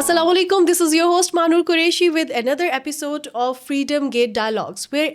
Assalamualaikum, this is your host Manur Qureshi with another episode of Freedom Gate Dialogues where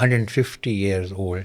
150 years old।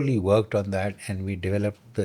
thoroughly worked on that and we developed the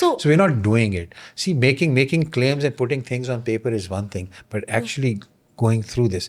So we're not doing it. See, making claims and putting things on paper is one thing, but actually going through this.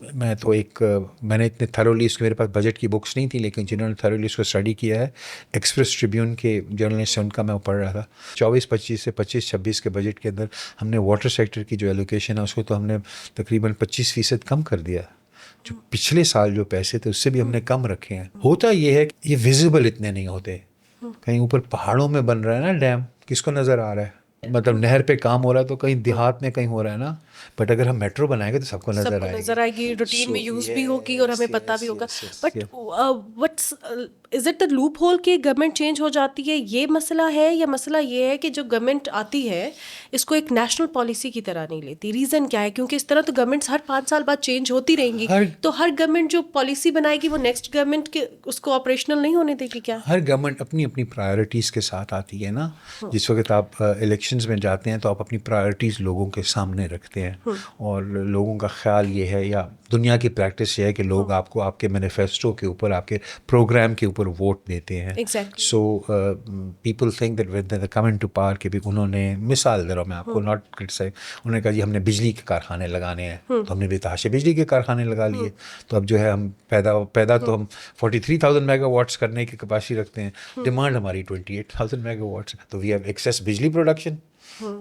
میں تو میں نے اتنے thoroughly اس کے میرے پاس budget کی books نہیں تھی، لیکن جنہوں نے تھرولی اس کو اسٹڈی کیا ہے، ایکسپریس ٹریبیون کے جرنلسٹ ہیں، ان کا میں پڑھ رہا تھا. 24-25 سے 25-26 کے بجٹ کے اندر ہم نے واٹر سیکٹر کی جو ایلوکیشن ہے اس کو تو ہم نے تقریباً 25% کم کر دیا. جو پچھلے سال جو پیسے تھے اس سے بھی ہم نے کم رکھے ہیں. ہوتا یہ ہے کہ یہ ویزیبل اتنے نہیں ہوتے. کہیں اوپر پہاڑوں میں بن رہا ہے نا ڈیم، کس کو نظر آ رہا ہے؟ مطلب نہر پہ کام ہو رہا ہے تو کہیں دیہات میں کہیں ہو رہا ہے نا، بٹ اگر ہم میٹرو بنائیں گے تو سب کو نظر آئے گی، روٹین میں یوز بھی ہوگی اور ہمیں پتہ بھی ہوگا. But what's is it the loop whole کہ گورنمنٹ چینج ہو جاتی ہے، یہ مسئلہ ہے، یا مسئلہ یہ ہے کہ جو گورنمنٹ آتی ہے اس کو ایک نیشنل پالیسی کی طرح نہیں لیتی؟ ریزن کیا ہے؟ کیونکہ اس طرح تو گورنمنٹس ہر 5 سال بعد چینج ہوتی رہیں گی، تو ہر گورنمنٹ جو پالیسی بنائے گی وہ نیکسٹ گورنمنٹ کے اس کو آپریشنل نہیں ہونے دے گی کیا؟ ہر گورنمنٹ اپنی اپنی پرائرٹیز کے ساتھ آتی ہے نا. جس وقت آپ الیکشنز میں جاتے ہیں تو آپ اپنی پرائرٹیز لوگوں کے سامنے رکھتے ہیں، اور لوگوں کا خیال یہ ہے، یا دنیا کی پریکٹس یہ ہے کہ لوگ آپ کو آپ کے مینیفیسٹو کے اوپر، آپ کے پروگرام کے اوپر ووٹ دیتے ہیں. So people think that when they come into power کہ بھی انہوں نے مثال دے رہا ہوں میں آپ کو، ناٹ کرٹیسائز، انہوں نے کہا جی ہم نے بجلی کے کارخانے لگانے ہیں، تو ہم نے بے تحاشے بجلی کے کارخانے لگا لیے. تو اب جو ہے ہم پیدا تو ہم 43,000 میگا واٹس کرنے کی کیپیسٹی رکھتے ہیں، ڈیمانڈ ہماری 28,000 میگا واٹس، تو وی ہیو ایکسیس بجلی production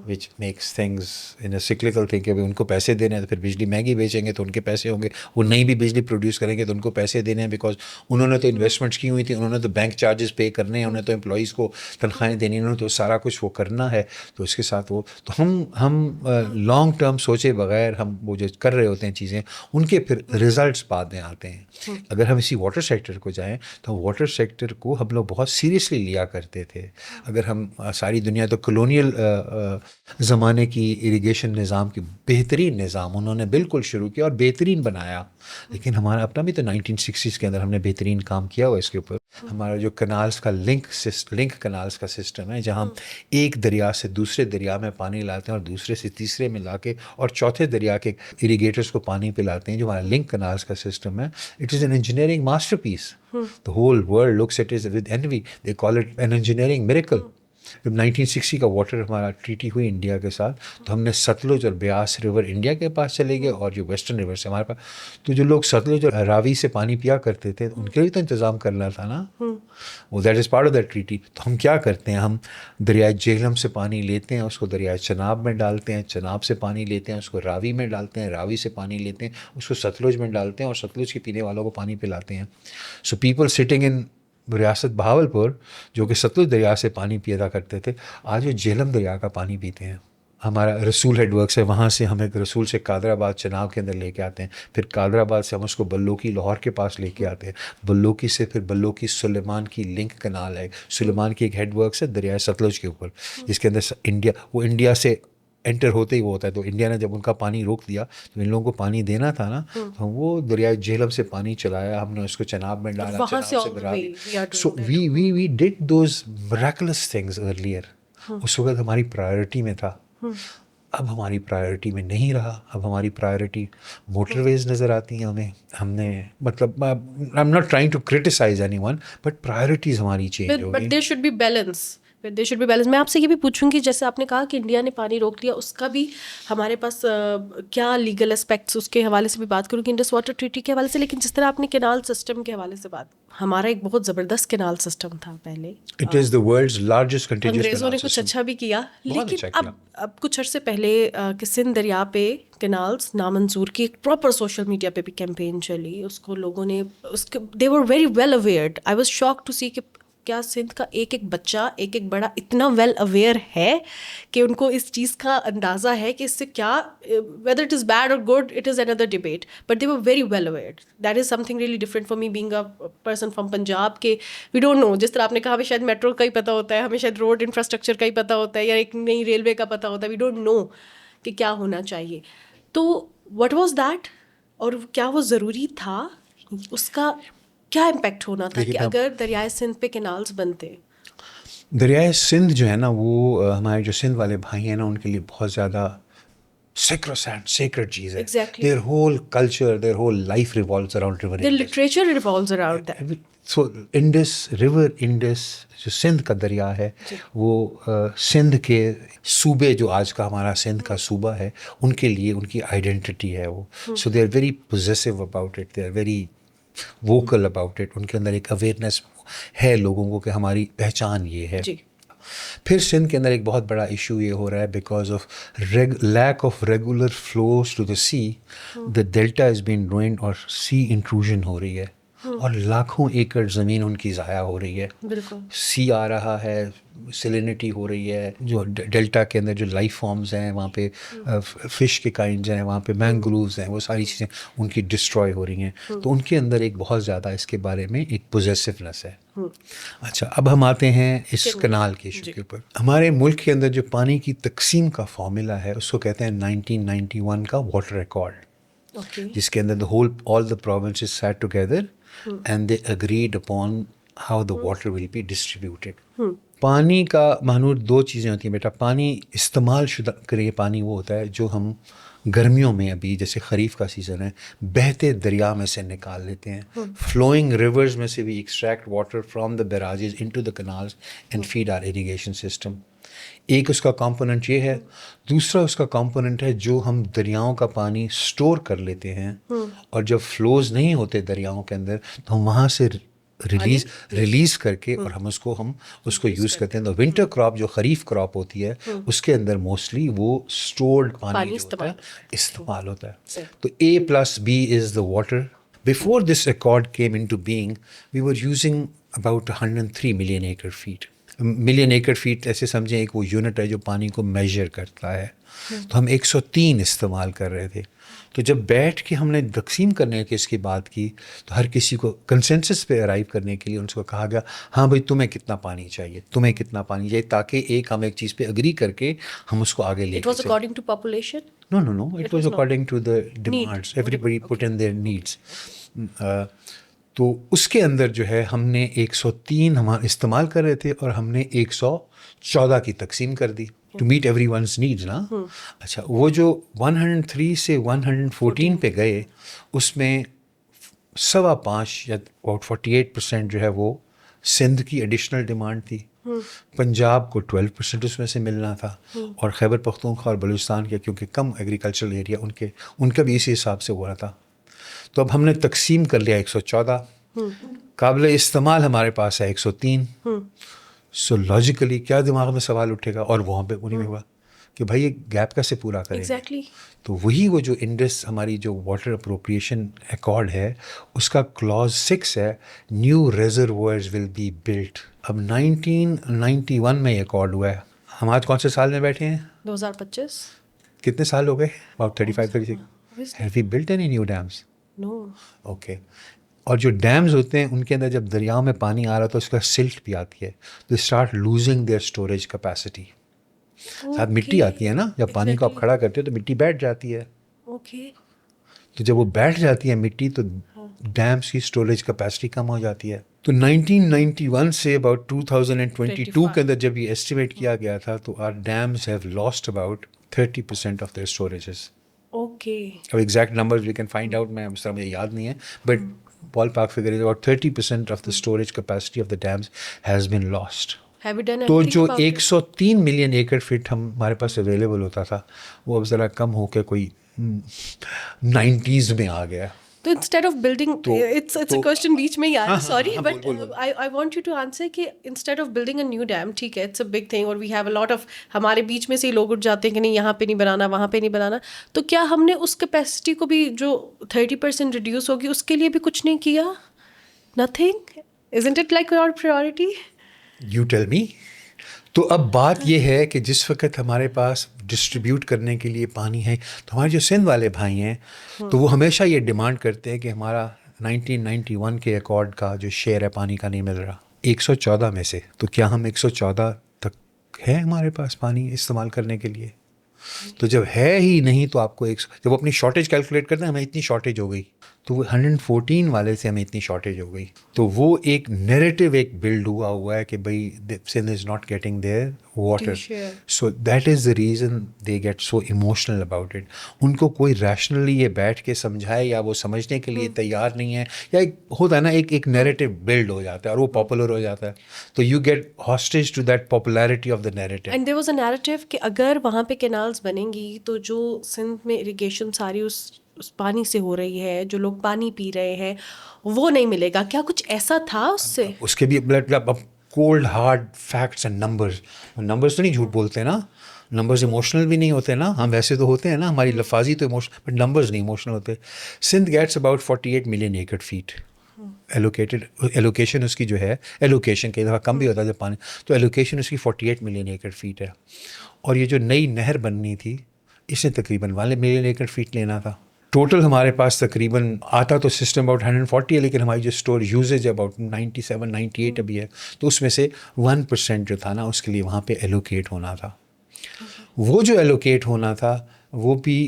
which makes things in a cyclical thing کہ ان کو پیسے دینے ہیں تو پھر بجلی مہنگی بیچیں گے تو ان کے پیسے ہوں گے، وہ نئی بھی بجلی پروڈیوس کریں گے تو ان کو پیسے دینے ہیں، بیکاز انہوں نے تو انویسٹمنٹس کی ہوئی تھی، انہوں نے تو بینک چارجز پے کرنے ہیں، انہوں نے تو امپلائیز کو تنخواہیں دینی، انہوں نے تو سارا کچھ وہ کرنا ہے. تو اس کے ساتھ وہ تو ہم لانگ ٹرم سوچے بغیر ہم وہ جو کر رہے ہوتے ہیں چیزیں، ان کے پھر ریزلٹس بعد میں آتے ہیں. اگر ہم اسی واٹر سیکٹر کو جائیں تو واٹر سیکٹر کو ہم لوگ بہت سیریسلی لیا کرتے تھے. اگر ہم ساری دنیا تو کلونیل زمانے کی اریگیشن نظام کی بہترین نظام انہوں نے بالکل شروع کیا اور بہترین بنایا، لیکن ہمارا اپنا بھی تو 1960s کے اندر ہم نے بہترین کام کیا ہوا اس کے اوپر. ہمارا جو کنالز کا لنک کنالز کا سسٹم ہے، جہاں ہم ایک دریا سے دوسرے دریا میں پانی لاتے ہیں اور دوسرے سے تیسرے میں لا کے اور چوتھے دریا کے اریگیٹرز کو پانی پلاتے ہیں، جو ہمارا لنک کنالز کا سسٹم ہے، it is an engineering masterpiece. The whole world looks at it with envy. They call it an engineering miracle. جب 1960 کا واٹر ہمارا ٹریٹی ہوئی انڈیا کے ساتھ، تو ہم نے ستلج اور بیاس ریور انڈیا کے پاس چلے گئے، اور جو ویسٹرن ریور سے ہمارے پاس، تو جو لوگ ستلج اور راوی سے پانی پیا کرتے تھے ان کے لیے تو انتظام کرنا تھا نا، وہ that is part of that treaty. تو ہم کیا کرتے ہیں، ہم دریائے جہلم سے پانی لیتے ہیں، اس کو دریائے چناب میں ڈالتے ہیں، چناب سے پانی لیتے ہیں، اس کو راوی میں ڈالتے ہیں، راوی سے پانی لیتے ہیں، اس کو ستلج میں ڈالتے ہیں، اور ستلج کے پینے والوں کو پانی پلاتے ہیں. سو پیپل سٹنگ ان ریاست بہاولپور جو کہ ستلج دریا سے پانی پیدا کرتے تھے، آج وہ جہلم دریا کا پانی پیتے ہیں. ہمارا رسول ہیڈ ورکس ہے، وہاں سے ہم ایک رسول سے قادر آباد چناب کے اندر لے کے آتے ہیں، پھر قادر آباد سے ہم اس کو بلوکی لاہور کے پاس لے کے آتے ہیں، بلوکی سے پھر بلوکی سلیمان کی لنک کنال ہے، سلیمان کی ایک ہیڈ ورکس ہے دریائے ستلج کے اوپر، جس کے اندر انڈیا سے انٹر ہوتے ہی وہ ہوتا ہے. تو انڈیا نے جب ان کا پانی روک دیا تو ان لوگوں کو پانی دینا تھا نا، تو وہ دریائے جہلم سے پانی چلایا، ہم نے اس کو چناب میں ڈالا، سو وی ڈڈ دوز مراکلس تھنگز ارلیئر. اس وقت ہماری پرائرٹی میں تھا، اب ہماری پرائرٹی میں نہیں رہا. اب ہماری پرائرٹی موٹر ویز نظر آتی ہیں ہمیں. ہم نے مطلب I M not trying to criticise anyone, but priorities ہماری چینج ہو گئی. But there should be balance. میں آپ سے یہ بھی پوچھوں گی، جیسے آپ نے کہا کہ انڈیا نے پانی روک لیا، اس کا بھی ہمارے پاس کیا لیگل اسپیکٹس اس کے حوالے سے بھی بات کروں گی، انڈس واٹر ٹریٹی کے حوالے سے. لیکن جس طرح آپ نے کینال سسٹم کے حوالے سے بات، ہمارا ایک بہت زبردست کینال سسٹم تھا پہلے. It is the world's largest continuous. انگریزوں نے کچھ اچھا بھی کیا، لیکن اب کچھ عرصے پہلے کہ سندھ دریا پہ کینالز نامنظور کی ایک پراپر سوشل میڈیا پہ بھی کیمپین چلی. اس کو لوگوں نے they were very well aware. I was shock to see کہ کیا سندھ کا ایک ایک بچہ، ایک ایک بڑا اتنا ویل اویئر ہے کہ ان کو اس چیز کا اندازہ ہے کہ اس سے کیا، ویدر اٹ از بیڈ اور گڈ اٹ از اندر debate, but they were very well aware. That is something really different for me being a person from Punjab کہ وی ڈونٹ نو. جس طرح آپ نے کہا ہمیں شاید میٹرو کا ہی پتہ ہوتا ہے، ہمیں شاید روڈ انفراسٹرکچر کا ہی پتہ ہوتا ہے، یا ایک نئی ریلوے کا پتہ ہوتا ہے، وی ڈونٹ نو کہ کیا ہونا چاہیے. تو وٹ واز دیٹ، اور کیا وہ ضروری تھا، اس کا کیا امپیکٹ ہونا تھا کہ اگر دریائے سندھ پہ کینالز بنتے؟ دریائے سندھ جو ہے نا، وہ ہمارے جو سندھ والے بھائی ہیں نا، ان کے لیے بہت زیادہ sacred چیز ہے. Exactly. Their whole culture, their whole life revolves around river. Their literature revolves around that. So Indus river Indus جو سندھ کا دریا ہے وہ سندھ کے صوبے جو آج کا ہمارا سندھ کا صوبہ ہے ان کے لیے ان کی آئیڈینٹی ہے وہ. So they are very possessive about it, they are very vocal about it. ان کے اندر ایک اویئرنیس ہے لوگوں کو کہ ہماری پہچان یہ ہے. پھر سندھ کے اندر ایک بہت بڑا ایشو یہ ہو رہا ہے because of lack of regular flows to the sea, the delta is been ruined اور سی انٹروژن ہو رہی ہے اور لاکھوں ایکڑ زمین ان کی ضائع ہو رہی ہے. بالکل سی آ رہا ہے, سیلینٹی ہو رہی ہے, جو ڈیلٹا کے اندر جو لائف فارمز ہیں وہاں پہ فش کے کائنڈز ہیں, وہاں پہ مینگرووز ہیں, وہ ساری چیزیں ان کی ڈسٹروائے ہو رہی ہیں. تو ان کے اندر ایک بہت زیادہ اس کے بارے میں ایک پوزیسونیس ہے. اچھا, اب ہم آتے ہیں اس کنال کے ایشو کے اوپر. ہمارے ملک کے اندر جو پانی کی تقسیم کا فارمولا ہے اس کو کہتے ہیں 1991 کا واٹر ریکارڈ, جس کے اندر all the provinces sat together and they agreed upon how the water will be distributed. پانی کا مہنور دو چیزیں ہوتی ہیں بیٹا. پانی استعمال شدہ کرے پانی وہ ہوتا ہے جو ہم گرمیوں میں ابھی جیسے خریف کا سیزن ہے بہتے دریا میں سے نکال لیتے ہیں. فلوئنگ ریورز میں سے we extract water from the barrages into the canals and feed our irrigation system. ایک اس کا کمپوننٹ یہ ہے. دوسرا اس کا کمپوننٹ ہے جو ہم دریاؤں کا پانی اسٹور کر لیتے ہیں اور جب فلوز نہیں ہوتے دریاؤں کے اندر تو ہم وہاں سے ریلیز کر کے اور ہم اس کو یوز کرتے ہیں. تو ونٹر کراپ جو خریف کراپ ہوتی ہے اس کے اندر موسٹلی وہ اسٹورڈ پانی استعمال ہوتا ہے. تو A+B is the water. Before this accord came into being, we were using about 103 million acre feet. Million acre fat ایسے سمجھیں ایک وہ یونٹ ہے جو پانی کو میجر کرتا ہے. تو ہم 103 استعمال کر رہے تھے. تو جب بیٹھ کے ہم نے تقسیم کرنے کی اس کی بات کی تو ہر کسی کو کنسنسس پہ ارائیو کرنے کے لیے ان کو کہا گیا ہاں بھائی تمہیں کتنا پانی چاہیے, تمہیں کتنا پانی چاہیے, تاکہ ہم ایک چیز پہ اگری کر کے ہم اس کو آگے لے کے. It was according to population? No, it was according to the demands. Everybody put in their needs. تو اس کے اندر جو ہے ہم نے 103 ہم استعمال کر رہے تھے اور ہم نے 114 کی تقسیم کر دی to meet everyone's needs نا. اچھا, وہ جو 103 سے 114 پہ گئے اس میں 5.25 یا about 48% جو ہے وہ سندھ کی ایڈیشنل ڈیمانڈ تھی. پنجاب کو 12% اس میں سے ملنا تھا اور خیبر پختونخوا اور بلوچستان کے کیونکہ کم ایگریکلچرل ایریا ان کا بھی اسی حساب سے ہو رہا تھا. تو اب ہم نے تقسیم کر لیا 114. قابل استعمال ہمارے پاس ہے 103. سو لاجیکلی کیا دماغ میں سوال اٹھے گا اور وہاں پہ انہیں ہوا کہ بھائی یہ گیپ کیسے پورا کریں. تو وہی وہ جو انڈس ہماری جو واٹر اپروپریشن ایکارڈ ہے اس کا کلاز 6 ہے, new reservoirs will be built. اب 1991 میں یہ ایکارڈ ہوا ہے. ہم آج کون سے سال میں بیٹھے ہیں؟ 2025. کتنے سال ہو گئے؟ about 35-36. Have we built any new dams? No. Okay. اور جو ڈیمز ہوتے ہیں ان کے اندر جب دریاؤں میں پانی آ رہا تو اس کا سلٹ بھی آتی ہے. They start losing their storage capacity. ساتھ مٹی آتی ہے نا, جب پانی کو آپ کھڑا کرتے ہو تو مٹی بیٹھ جاتی ہے. اوکے. تو جب وہ بیٹھ جاتی ہے مٹی تو ڈیمز کی اسٹوریج کیپیسٹی کم ہو جاتی ہے. تو 1991 سے about 2022 کے اندر جب یہ ایسٹیمیٹ کیا گیا تھا تو our dams have lost about 30% of their storages. Okay. اب exact numbers we can find out, میں اس طرح مجھے یاد نہیں ہے, but ball park figure is about 30% of the storage capacity of the dams has been lost. تو جو 103 ملین ایکڑ فٹ ہمارے پاس اویلیبل ہوتا تھا وہ اب ذرا کم ہو کے کوئی 90s میں آ گیا. تو instead of building, it's a question بیچ میں ہی آ رہا ہے, sorry, but I want you to answer کہ instead of building a new dam, ٹھیک ہے, اٹس اے بگ تھنگ اور وی ہیو اے لاٹ آف, ہمارے بیچ میں سے ہی لوگ اٹھ جاتے ہیں کہ نہیں یہاں پہ نہیں بنانا, وہاں پہ نہیں بنانا, تو کیا ہم نے اس کیپیسٹی کو بھی جو 30% ریڈیوس ہوگی اس کے لیے بھی کچھ نہیں کیا؟ Nothing. Isn't it like your priority? You tell me. تو اب بات یہ ہے کہ جس وقت ہمارے پاس ڈسٹریبیوٹ کرنے کے لیے پانی ہے تو ہمارے جو سندھ والے بھائی ہیں تو وہ ہمیشہ یہ ڈیمانڈ کرتے ہیں کہ ہمارا 1991 کے ایکارڈ کا جو شیئر ہے پانی کا نہیں مل رہا 114 میں سے. تو کیا ہم 114 تک ہے ہمارے پاس پانی استعمال کرنے کے لیے؟ تو جب ہے ہی نہیں تو آپ کو جب وہ اپنی شارٹیج کیلکولیٹ کرتے ہیں ہمیں اتنی شارٹیج ہو گئی تو وہ 114 والے سے ہمیں اتنی شارٹیج ہو گئی. تو وہ ایک نیریٹو ایک بلڈ ہوا ہے کہ بھائی Sindh is not getting their water. So that is the reason they get so emotional about it. ان کو کوئی ریشنلی یہ بیٹھ کے سمجھائے یا وہ سمجھنے کے لیے تیار نہیں ہے, یا ایک ہوتا ہے نا ایک نیریٹو بلڈ ہو جاتا ہے اور وہ پاپولر ہو جاتا ہے, تو you get hostage to that popularity of the narrative. And there was a narrative کہ اگر وہاں پہ کینالز بنیں گی تو جو سندھ میں اریگیشن ساری اس پانی سے ہو رہی ہے, جو لوگ پانی پی رہے ہیں وہ نہیں ملے گا. کیا کچھ ایسا تھا اس سے؟ اس کے بھی اب cold hard facts and numbers تو نہیں جھوٹ بولتے نا, نمبرز ایموشنل بھی نہیں ہوتے نا, ہم ویسے تو ہوتے ہیں نا, ہماری لفاظی تو ایموشنل, بٹ نمبرز نہیں ایموشنل ہوتے. Sindh gets about 48 million acre feet allocated. Allocation اس کی جو ہے, ایلوکیشن کئی دفعہ کم بھی ہوتا ہے جب پانی, تو ایلوکیشن اس کی 48 ملین ایکڑ فیٹ ہے. اور یہ جو نئی نہر بننی تھی اس نے تقریباً 1 ملین ایکڑ فیٹ لینا تھا. ٹوٹل ہمارے پاس تقریباً آتا تو سسٹم اباؤٹ 140 ہے, لیکن ہماری جو اسٹور یوزیج اباؤٹ 97-98 ابھی ہے, تو اس میں سے 1% جو تھا نا اس کے لیے وہاں پہ ایلوکیٹ ہونا تھا. وہ جو ایلوکیٹ ہونا تھا وہ بھی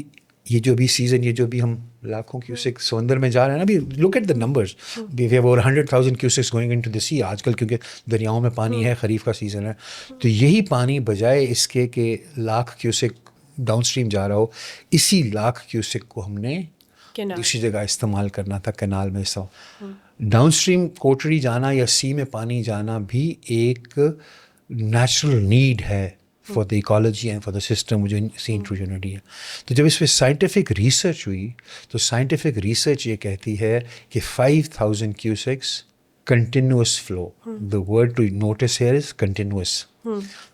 یہ جو بھی سیزن, یہ جو بھی ہم لاکھوں کیوسک سمندر میں جا رہے ہیں نا, ابھی look at the numbers, we have over 100,000 cusecs going into the sea آج کل, کیونکہ دریاؤں میں پانی ہے, خریف کا سیزن ہے. تو یہی پانی بجائے اس کے کہ لاکھ کیوسک ڈاؤن اسٹریم جا رہا ہو, اسی لاکھ کیوسک کو ہم نے دوسری جگہ استعمال کرنا تھا کینال میں. سو ڈاؤن اسٹریم کوٹڑی جانا یا سی میں پانی جانا بھی ایک نیچرل نیڈ ہے for the ecology and for the system جو سی انٹروجنٹی ہے. تو جب اس پہ سائنٹیفک ریسرچ ہوئی تو سائنٹیفک ریسرچ یہ کہتی ہے کہ 5,000 cusecs continuous flow. The word to notice here is continuous.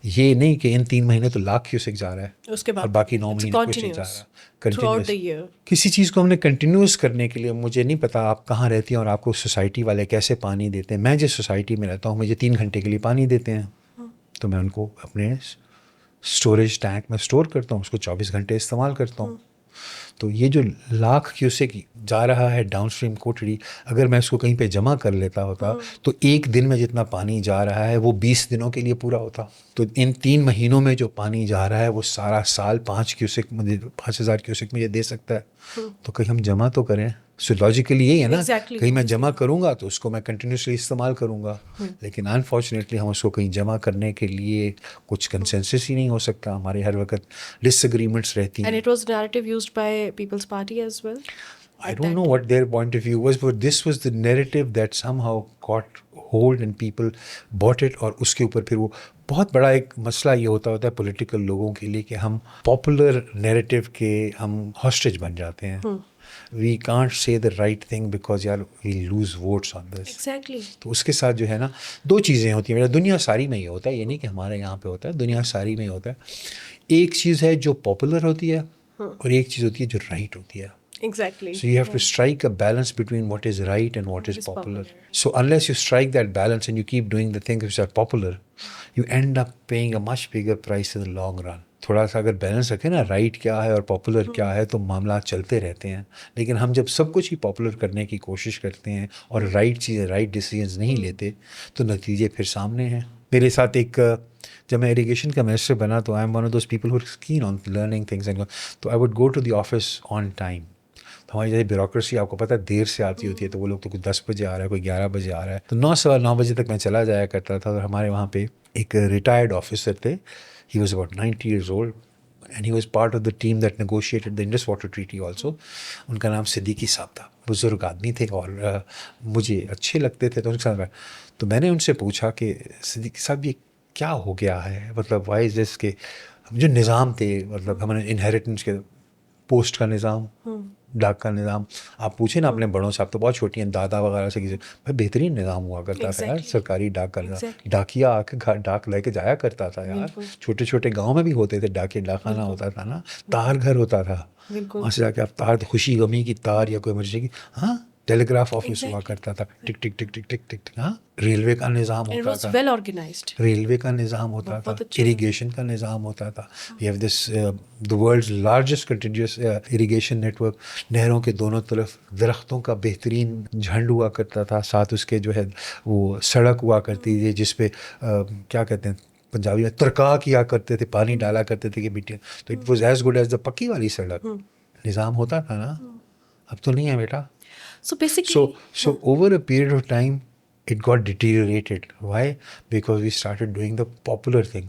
یہ نہیں کہ ان 3 مہینے تو لاکھ کیوسک جا رہا ہے اس کے بعد اور باقی 9 مہینے کچھ نہیں جا رہا. کنٹینیوس کسی چیز کو ہم نے کنٹینیوس کرنے کے لیے, مجھے نہیں پتا آپ کہاں رہتی ہیں اور آپ کو سوسائٹی والے کیسے پانی دیتے ہیں. میں جس سوسائٹی میں رہتا ہوں مجھے 3 گھنٹے کے لیے پانی دیتے ہیں, تو میں ان کو اپنے اسٹوریج ٹینک میں اسٹور کرتا ہوں, اس کو 24 گھنٹے استعمال کرتا ہوں. تو یہ جو لاکھ کیوسک جا رہا ہے ڈاؤن اسٹریم کوٹڑی, اگر میں اس کو کہیں پہ جمع کر لیتا ہوتا تو ایک دن میں جتنا پانی جا رہا ہے وہ 20 دنوں کے لیے پورا ہوتا. تو ان 3 مہینوں میں جو پانی جا رہا ہے وہ سارا سال 5,000 کیوسک مجھے دے سکتا ہے. تو کہیں ہم جمع تو کریں. سو لاجیکلی یہی ہے نا, کہیں میں جمع کروں گا تو اس کو میں کنٹینیوسلی استعمال کروں گا, لیکن انفارچونیٹلی ہم اس کو کہیں جمع کرنے کے لیے کچھ کنسنسس ہی نہیں ہو سکتا, ہمارے ہر وقت ڈس ایگریمنٹس رہتی ہیں. And it was narrative used by People's Party as well? I don't know what their point of view was, but this was the narrative that somehow caught hold and people bought it. اور اس کے اوپر پھر وہ بہت بڑا ایک مسئلہ یہ ہوتا ہے پولیٹیکل لوگوں کے لیے کہ ہم پاپولر نیریٹو کے ہم ہاسٹیج بن جاتے ہیں. We can't say the right thing because یار we lose votes on this. Exactly. تو اس کے ساتھ جو ہے نا 2 چیزیں ہوتی ہیں. دنیا ساری میں یہ ہوتا ہے, یہ نہیں کہ ہمارے یہاں پہ ہوتا ہے, دنیا ساری میں ہوتا ہے. ایک چیز ہے جو پاپولر ہوتی ہے اور ایک چیز ہوتی ہے جو رائٹ ہوتی ہے. Exactly. So you have to strike a balance between what is right and what is popular. So unless you strike that balance and you keep doing the things which are popular, you end up paying a much bigger price in the long run. تھوڑا سا اگر balance رکھیں نا, right کیا ہے اور popular کیا ہے, تو معاملات چلتے رہتے ہیں. لیکن ہم جب سب کچھ ہی پاپولر کرنے کی کوشش کرتے ہیں اور رائٹ چیزیں, رائٹ ڈیسیجنز نہیں لیتے, تو نتیجے پھر سامنے ہیں. میرے ساتھ ایک جب میں اریگیشن کا منسٹر بنا تو I am one of those people who keen on learning things, تو I would go to the office on time. ہماری جیسے بیوروکریسی آپ کو پتہ ہے دیر سے آتی ہوتی ہے, تو وہ لوگ تو کوئی 10 بجے آ رہا ہے, کوئی 11 بجے آ رہا ہے, تو 9 بجے تک میں چلا جایا کرتا تھا. اور ہمارے وہاں پہ ایک ریٹائرڈ آفیسر تھے, he was about 90 years old and he was part of the team that negotiated the Indus Water Treaty also. ان کا نام صدیقی صاحب تھا, بزرگ آدمی تھے اور مجھے اچھے لگتے تھے. تو ان کے ساتھ تو میں نے ان سے پوچھا کہ صدیقی صاحب یہ کیا ہو گیا ہے, مطلب وائی از دس, کہ جو نظام تھے, مطلب ہمارے انہیریٹنس کے پوسٹ کا نظام, ڈاک کا نظام, آپ پوچھیں نا اپنے بڑوں سے, آپ تو بہت چھوٹی ہیں, دادا وغیرہ سے, کسی بھائی بہترین نظام ہوا کرتا تھا یار, سرکاری ڈاک کا نظام. ڈاکیا آ کے ڈاک لے کے جایا کرتا تھا یار, چھوٹے چھوٹے گاؤں میں بھی ہوتے تھے ڈاکے, ڈاکخانہ ہوتا تھا نا, تار گھر ہوتا تھا, وہاں سے جا کے آپ تار, خوشی غمی کی تار یا کوئی ایمرجنسی کی, ہاں ٹیلیگراف آفس ہوا کرتا تھا, ٹک ٹک ٹک ٹک ٹک ٹک. ہاں ریلوے کا نظام ہوتا تھا, ویل آرگنائزڈ ریلوے کا نظام ہوتا تھا, اریگیشن کا نظام ہوتا تھا. We have this the world's largest continuous irrigation network. نہروں کے دونوں طرف درختوں کا بہترین جھنڈ ہوا کرتا تھا, ساتھ اس کے جو ہے وہ سڑک ہوا کرتی تھی جس پہ کیا کہتے ہیں پنجابی میں ترکا کیا کرتے تھے, پانی ڈالا کرتے تھے کہ مٹی, تو it was as good as the پکی والی سڑک. نظام ہوتا تھا نا, اب تو نہیں ہے بیٹا. So basically, So over a period of time, it got deteriorated. Why? Because we started doing the popular thing.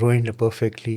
ruined perfectly.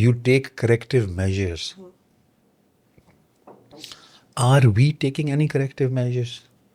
you take corrective measures. Are we taking any corrective measures?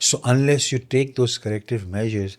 So unless you take those corrective measures,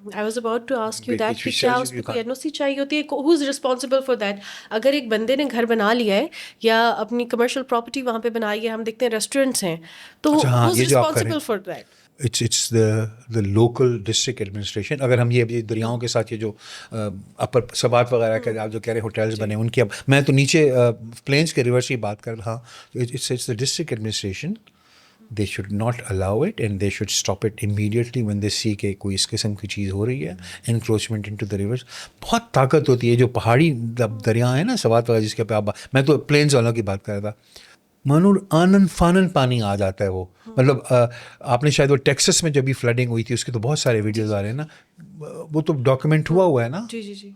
I was about to ask you that کہ Which کیا says us you کو کوئی can't. NOC چاہیے ہوتی ہے, who is responsible for that؟ اگر ایک بندے نے گھر بنا لیا ہے یا اپنی کمرشل پراپرٹی وہاں پہ بنائی ہے, ہم دیکھتے ہیں ریسٹورینٹس ہیں, تو اچھا ہاں, who is یہ جو آپ کریں responsible for that؟ it's the local district administration. اگر ہم یہ دریاؤں کے ساتھ یہ جو اپر سبات وغیرہ کے آپ جو کہہ رہے ہیں ہوٹلز بنے ان کی, اب میں تو نیچے پلینس کے ریورس کی بات کر رہا ہوں, it's the district administration. They should not allow it and they should stop it immediately when they see کہ کوئی اس قسم کی چیز ہو رہی ہے, encroachment into the rivers. بہت طاقت ہوتی ہے جو پہاڑی دریا ہیں نا سوات وغیرہ جس کے پہ آپ, میں تو پلینس والوں کی بات کر رہا تھا, مانور آنن فانن پانی آ جاتا ہے وہ, مطلب آپ نے شاید وہ ٹیکسس میں جب بھی فلڈنگ ہوئی تھی اس کے تو بہت سارے ویڈیوز آ رہے ہیں نا, وہ تو ڈاکیومنٹ ہوا ہے نا, جی جی جی,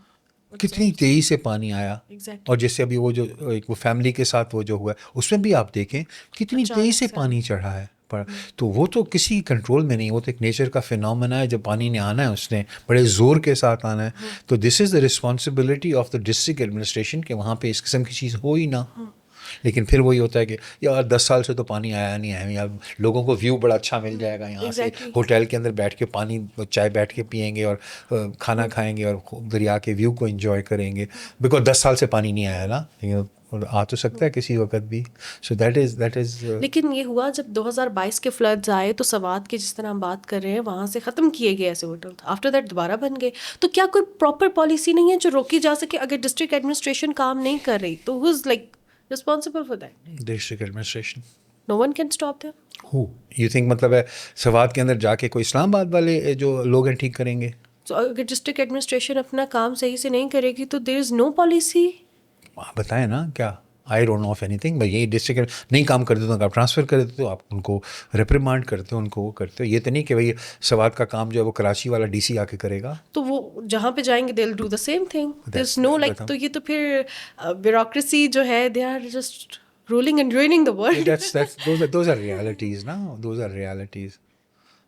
کتنی تیزی سے پانی آیا. Exactly. اور جیسے ابھی وہ جو ایک وہ فیملی کے ساتھ وہ جو ہوا ہے اس میں بھی آپ دیکھیں کتنی تیزی سے پانی چڑھا ہے. تو وہ تو کسی کنٹرول میں نہیں, وہ تو ایک نیچر کا فینومینا ہے, جب پانی نے آنا ہے اس نے بڑے زور کے ساتھ آنا ہے. تو this is the responsibility of the district administration کہ وہاں پہ اس قسم کی چیز ہو ہی نہ. لیکن پھر وہی ہوتا ہے کہ یار 10 سال سے تو پانی آیا نہیں ہے, یا لوگوں کو ویو بڑا اچھا مل جائے گا یہاں سے, ہوٹل کے اندر بیٹھ کے پانی چائے بیٹھ کے پئیں گے اور کھانا کھائیں گے اور دریا کے ویو کو انجوائے کریں گے, بیکاز 10 سال سے پانی نہیں آیا نا, آ تو سکتا ہے کسی وقت بھی. سو دیٹ از لیکن یہ ہوا جب 2022 کے فلڈز آئے تو سوات کے جس طرح ہم بات کر رہے ہیں وہاں سے ختم کیے گئے ایسے ہوٹل, آفٹر دیٹ دوبارہ بن گئے. تو کیا کوئی پراپر پالیسی نہیں ہے جو روکی جا سکے؟ اگر ڈسٹرکٹ ایڈمنسٹریشن کام نہیں کر رہی تو who is like responsible for that? District administration. No one can stop them? Who? You think مطلب ہے سوات کے اندر جا کے کوئی اسلام آباد والے جو لوگ ہیں ٹھیک کریں گے؟ So اگر ڈسٹرکٹ ایڈمنسٹریشن اپنا کام صحیح سے نہیں کرے گی تو there is no policy. بتائیں نا کیا, I don't know of anything. بھائی یہ ڈسٹرکٹ نہیں کام کرتے تو آپ ٹرانسفر کر دیتے, تو آپ ان کو ریپریمانڈ کرتے ہو, ان کو وہ کرتے ہو. یہ تو نہیں کہ بھائی سوات کا کام جو ہے وہ کراچی والا ڈی سی آ کے کرے گا. تو وہ جہاں پہ جائیں گے they will do the same thing. There is no like, تو یہ تو پھر بیوروکریسی جو ہے they are just ruling and ruining the world. those are realities نا, those are realities.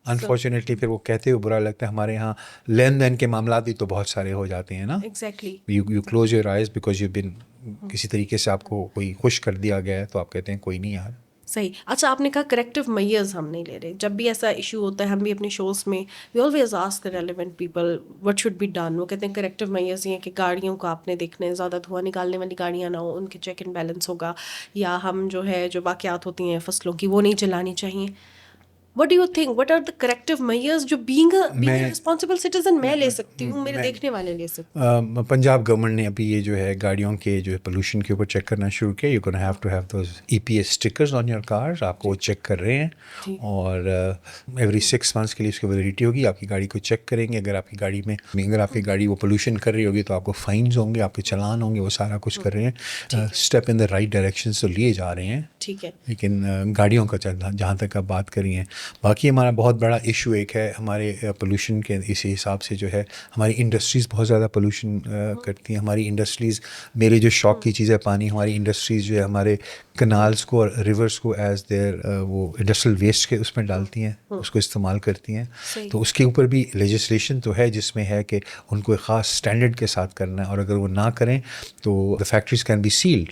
انفارچونیٹلی پھر وہ کہتے ہوئے برا لگتا ہے, ہمارے یہاں لین دین کے معاملات بھی تو بہت سارے ہو جاتے ہیں نا. Exactly. You close your eyes because you been کسی طریقے سے آپ کو کوئی خوش کر دیا گیا ہے, تو آپ کہتے ہیں کوئی نہیں یار. صحیح. اچھا آپ نے کہا کریکٹیو میئرز ہم نہیں لے رہے. جب بھی ایسا ایشو ہوتا ہے ہم بھی اپنے شوز میں we always ask the relevant people what should be done. وہ کہتے ہیں کریکٹیو میئرز یہ ہیں کہ گاڑیوں کو آپ نے دیکھنا ہے, زیادہ دھواں نکالنے والی گاڑیاں نہ ہوں, ان کے چیک اینڈ بیلنس ہوگا, یا ہم جو ہے جو باقیات ہوتی ہیں فصلوں کی وہ نہیں چلانی چاہیے. What do you think what are the corrective measures جو بینگ اے رسپانسبل سٹیزن میں لے سکتی ہوں, میرے دیکھنے والے لے سکتے ہیں؟ پنجاب گورنمنٹ نے ابھی یہ جو ہے گاڑیوں کے جو ہے پولوشن کے اوپر چیک کرنا شروع کیا. You can have to have those EPA stickers on your cars. آپ کو وہ چیک کر رہے ہیں, اور ایوری 6 months کے لیے اس کی ویلیڈیٹی ہوگی. آپ کی گاڑی کو چیک کریں گے, اگر آپ کی گاڑی میں اگر آپ کی گاڑی وہ پولوشن کر رہی ہوگی تو آپ کو فائنز ہوں گے, آپ کے چلان ہوں گے, وہ سارا کچھ کر رہے ہیں. Step in the right direction تو لیے جا رہے ہیں. ٹھیک ہے. لیکن گاڑیوں کا جہاں تک آپ بات کری ہیں, باقی ہمارا بہت بڑا ایشو ایک ہے ہمارے پولوشن کے. اسی حساب سے جو ہے ہماری انڈسٹریز بہت زیادہ پولوشن کرتی ہیں. ہماری انڈسٹریز, میرے جو شوق کی چیز ہے پانی, ہماری انڈسٹریز جو ہے ہمارے کنالس کو اور ریورس کو ایز دیر وہ انڈسٹریل ویسٹ کے اس میں ڈالتی ہیں, اس کو استعمال کرتی ہیں. تو اس کے اوپر بھی لیجسلیشن تو ہے جس میں ہے کہ ان کو ایک خاص اسٹینڈرڈ کے ساتھ کرنا ہے, اور اگر وہ نہ کریں تو the factories can be sealed.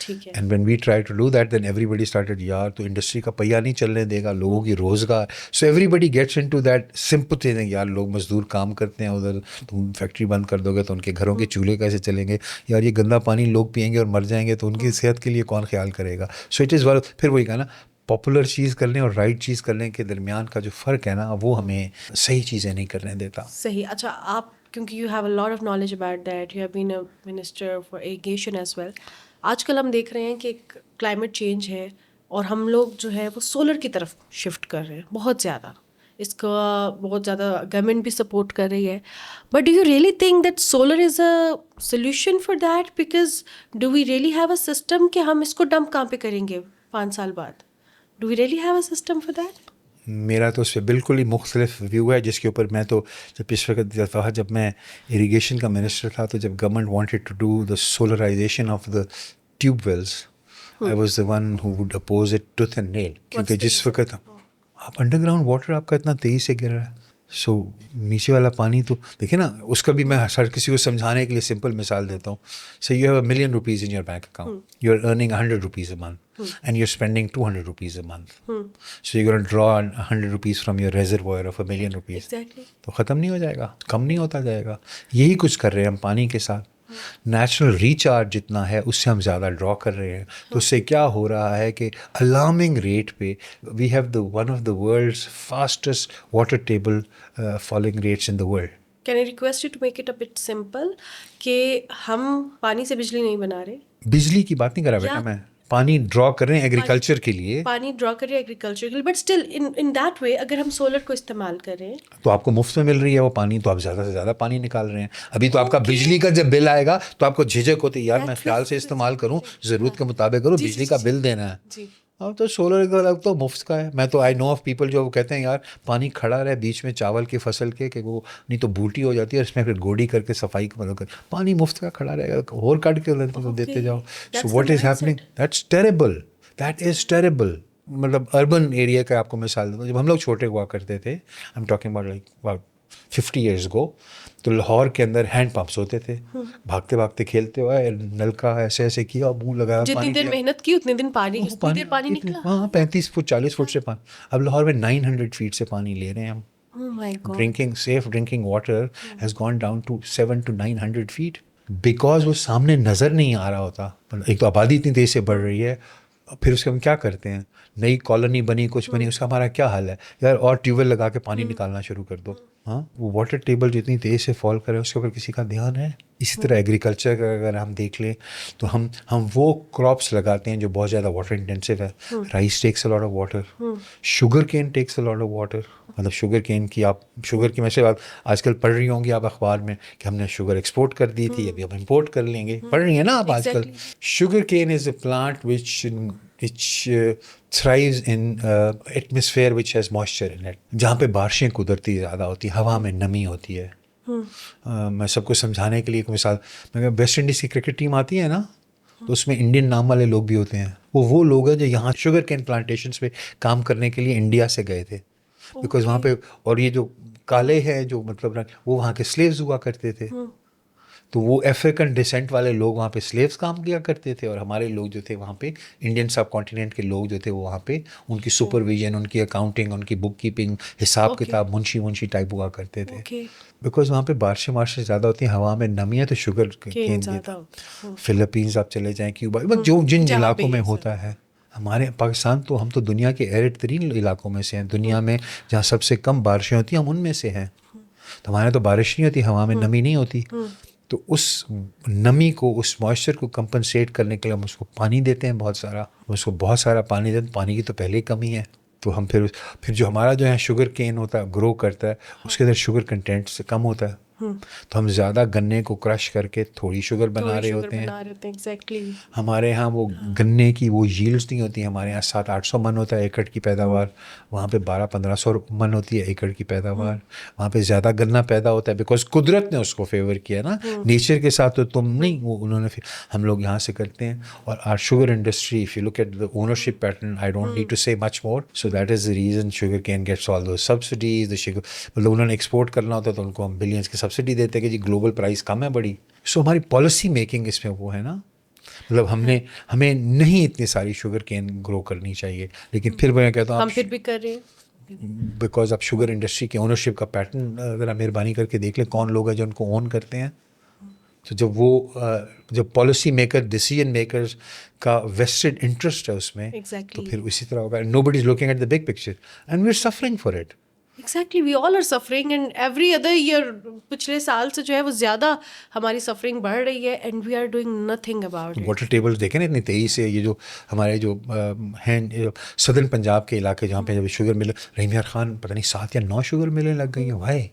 And when we try to do that then everybody started, یار تو انڈسٹری کا پہیہ نہیں چلنے دے گا, لوگوں کی روزگار. So everybody gets into that sympathy, یار لوگ مزدور کام کرتے ہیں ادھر, تم فیکٹری بند کر دو گے تو ان کے گھروں کے چولہے کیسے چلیں گے, یار یہ گندا پانی لوگ پئیں گے اور مر جائیں گے تو ان کی صحت کے لیے کون خیال کرے گا. سو اٹ از پھر وہی کہا نا, پاپولر چیز کرنے اور رائٹ چیز کرنے کے درمیان کا جو فرق ہے نا, وہ ہمیں صحیح چیزیں نہیں کرنے دیتا. صحیح. اچھا آپ کیونکہ you have a lot of knowledge about that, you have been a minister for irrigation as well. آج کل ہم دیکھ رہے ہیں کہ ایک کلائمیٹ چینج ہے اور ہم لوگ جو ہے وہ سولر کی طرف شفٹ کر رہے ہیں بہت زیادہ. اس کا بہت زیادہ گورنمنٹ بھی سپورٹ کر رہی ہے. But do you really think that solar is a solution for that? Because do we really have a system کہ ہم اس کو ڈمپ کہاں پہ کریں گے 5 سال بعد؟ Do we really have a system for that? میرا تو اس پہ بالکل ہی مختلف ویو ہے, جس کے اوپر میں تو جب اس وقت جب میں اریگیشن کا منسٹر تھا تو جب government wanted to do the solarization of the tube wells, I was the one who would oppose it tooth and nail. کیونکہ جس وقت آپ انڈر گراؤنڈ واٹر آپ کا اتنا تیزی سے گر رہا ہے, سو نیچے والا پانی تو دیکھیں نا, اس کا بھی میں ہر کسی کو سمجھانے کے لیے سمپل مثال دیتا ہوں. So you have $1 million in your bank account, you are earning $100 a month. and you're spending 200 rupees a month. So you're going to draw 100 rupees from your reservoir of $1 million. Exactly. تو ختم نہیں ہو جائے گا, کم نہیں ہوتا جائے گا. یہی کچھ کر رہے ہیں ہم پانی کے ساتھ. نیچرل ریچارج جتنا ہے اس سے ہم زیادہ ڈرا کر رہے ہیں. تو اس سے کیا ہو رہا ہے کہ الارمنگ ریٹ پہ we have the one of the world's fastest water table falling rates in the world. Can I request you to make it a bit simple کہ ہم پانی سے بجلی نہیں بنا رہے, بجلی کی بات نہیں کر رہا بیٹا میں, پانی ڈرا کر رہے ہیں ایگریکلچر کے لیے, پانی ڈرا کر رہے ہیں ایگریکلچر کے لیے, but still in that way اگر ہم سولر کو استعمال کریں تو آپ کو مفت میں مل رہی ہے وہ پانی, تو آپ زیادہ سے زیادہ پانی نکال رہے ہیں. ابھی تو آپ کا بجلی کا جب بل آئے گا تو آپ کو جھجک ہوتی ہے, یار میں خیال سے استعمال کروں, ضرورت کے مطابق کروں, بجلی کا بل دینا ہے. جی اب تو سولر کا تو مفت کا ہے. میں تو آئی نو آف پیپل جو کہتے ہیں یار پانی کھڑا رہے بیچ میں چاول کی فصل کے کہ وہ نہیں تو بوٹی ہو جاتی ہے, اور اس میں پھر گوڑی کر کے صفائی کا مدد کر, پانی مفت کا کھڑا رہے گا, اور کاٹ کے دیتے جاؤ. So what is happening, that's terrible, that is terrible. مطلب اربن ایریا کا آپ کو مثال دیتا ہوں. جب ہم لوگ چھوٹے ہوا کرتے تھے, I am talking about like about 50 years ago, تو لاہور کے اندر ہینڈ پمپس ہوتے تھے, بھاگتے بھاگتے کھیلتے ہوئے نلکا ایسے ایسے کیا, منہ لگایا, جتنی دیر محنت کی اتنے دن پانی نکلا. ہاں 35 فٹ 40 فٹ سے پانی. اب لاہور میں 900 فیٹ سے پانی لے رہے ہیں ہم. safe drinking water has gone down to 700 to 900 feet because وہ سامنے نظر نہیں آ رہا ہوتا. ایک تو آبادی اتنی تیز سے بڑھ رہی ہے, پھر اس کے ہم کیا کرتے ہیں, نئی کالونی بنی کچھ بنی, اس کا ہمارا کیا حال ہے یار, اور ٹیوب ویل لگا کے پانی نکالنا شروع کر دو. ہاں وہ واٹر ٹیبل جتنی تیز سے فال کرے اس کے اوپر کسی کا دھیان ہے. اسی طرح ایگریکلچر کا اگر ہم دیکھ لیں تو ہم وہ کراپس لگاتے ہیں جو بہت زیادہ واٹر انٹینسو ہے. Rice takes a lot of water, sugar cane takes a lot of water. مطلب شوگر کین کی آپ شوگر کی میں آج کل پڑھ رہی ہوں گی آپ اخبار میں کہ ہم نے شوگر ایکسپورٹ کر دی تھی, ابھی ہم امپورٹ کر لیں گے, پڑھ رہی ہیں نا آپ آج کل. Sugarcane is a plant which thrives in atmosphere which has moisture in it, جہاں پہ بارشیں قدرتی زیادہ ہوتی ہیں, ہوا میں نمی ہوتی ہے. میں سب کو سمجھانے کے لیے ایک مثال, میں ویسٹ انڈیز کی کرکٹ ٹیم آتی ہے نا, تو اس میں انڈین نام والے لوگ بھی ہوتے ہیں. وہ لوگ ہیں جو یہاں شوگر کین پلانٹیشنس پہ کام کرنے کے لیے انڈیا سے گئے تھے, بیکاز وہاں پہ, اور یہ جو کالے ہیں جو مطلب وہ وہاں کے سلیوز ہوا کرتے تھے, تو وہ افریقن ڈسینٹ والے لوگ وہاں پہ سلیوز کام کیا کرتے تھے, اور ہمارے لوگ جو تھے وہاں پہ انڈین سب کانٹیننٹ کے لوگ جو تھے وہ وہاں پہ ان کی سپرویژن, ان کی اکاؤنٹنگ, ان کی بک کیپنگ, حساب کتاب, منشی ٹائپ ہوا کرتے تھے. بیکاز وہاں پہ بارشیں زیادہ ہوتی ہیں, ہوا میں نمی ہے, تو شوگر کین. فلپینز آپ چلے جائیں, کیوبا, جو جن علاقوں میں ہوتا ہے. ہمارے پاکستان تو ہم تو دنیا کے ایرڈ ترین علاقوں میں سے ہیں, دنیا میں جہاں سب سے کم بارشیں ہوتی ہیں ہم ان میں سے ہیں. تو ہمارے تو بارش نہیں ہوتی, ہوا میں نمی نہیں ہوتی, تو اس نمی کو, اس موئسچر کو کمپنسیٹ کرنے کے لیے ہم اس کو پانی دیتے ہیں بہت سارا, اس کو بہت سارا پانی دیتے ہیں. پانی کی تو پہلے ہی کمی ہے, تو ہم پھر جو ہمارا جو ہے شوگر کین ہوتا ہے, گرو کرتا ہے, اس کے اندر شوگر کنٹینٹ سے کم ہوتا ہے, تو ہم زیادہ گنے کو کرش کر کے تھوڑی شوگر بنا رہے ہوتے ہیں. ہمارے ہاں وہ گنے کی وہ ییلڈز نہیں ہوتی ہیں, ہمارے یہاں 700-800 من ہوتا ہے ایکڑ کی پیداوار, وہاں پہ 1200-1500 من ہوتی ہے ایکڑ کی پیداوار. وہاں پہ زیادہ گنا پیدا ہوتا ہے بیکاز قدرت نے اس کو فیور کیا نا, نیچر کے ساتھ تو تم نہیں, وہ انہوں نے, ہم لوگ یہاں سے کرتے ہیں. اور our sugar industry, if you look at the ownership pattern, I don't need to say much more, so that is the reason sugar cane gets all those subsidies. مطلب انہوں نے ایکسپورٹ کرنا ہوتا ہے تو ان کو ہم بلینس کی سبسڈی دیتے کہ جی گلوبل پرائز کم ہے بڑی. سو ہماری پالیسی میکنگ اس میں وہ ہے نا, مطلب ہمیں نہیں اتنی ساری شوگر کین گرو کرنی چاہیے, لیکن پھر میں کہتا ہوں ہم پھر بھی کر رہے ہیں, بیکاز آپ شوگر انڈسٹری کے اونرشپ کا پیٹرن ذرا مہربانی کر کے دیکھ لیں کون لوگ ہیں جو ان کو اون کرتے ہیں. تو جب پالیسی میکر, ڈیسیجن میکرز کا ویسٹڈ انٹرسٹ ہے اس میں, تو پھر اسی طرح ہوگا. Nobody is looking at the big picture and we are suffering for it. Exactly, we all are suffering and every other year, پچھلے سال سے جو ہے وہ زیادہ ہماری سفرنگ بڑھ رہی ہے, and we are doing nothing about it. Water table دیکھیں نا اتنی تیزی سے, یہ جو ہمارے جو ہیں سدرن پنجاب کے علاقے جہاں پہ جب شوگر مل, رحیم یار خان پتہ نہیں 7 یا 9 شوگر ملیں لگ گئی ہیں بھائی.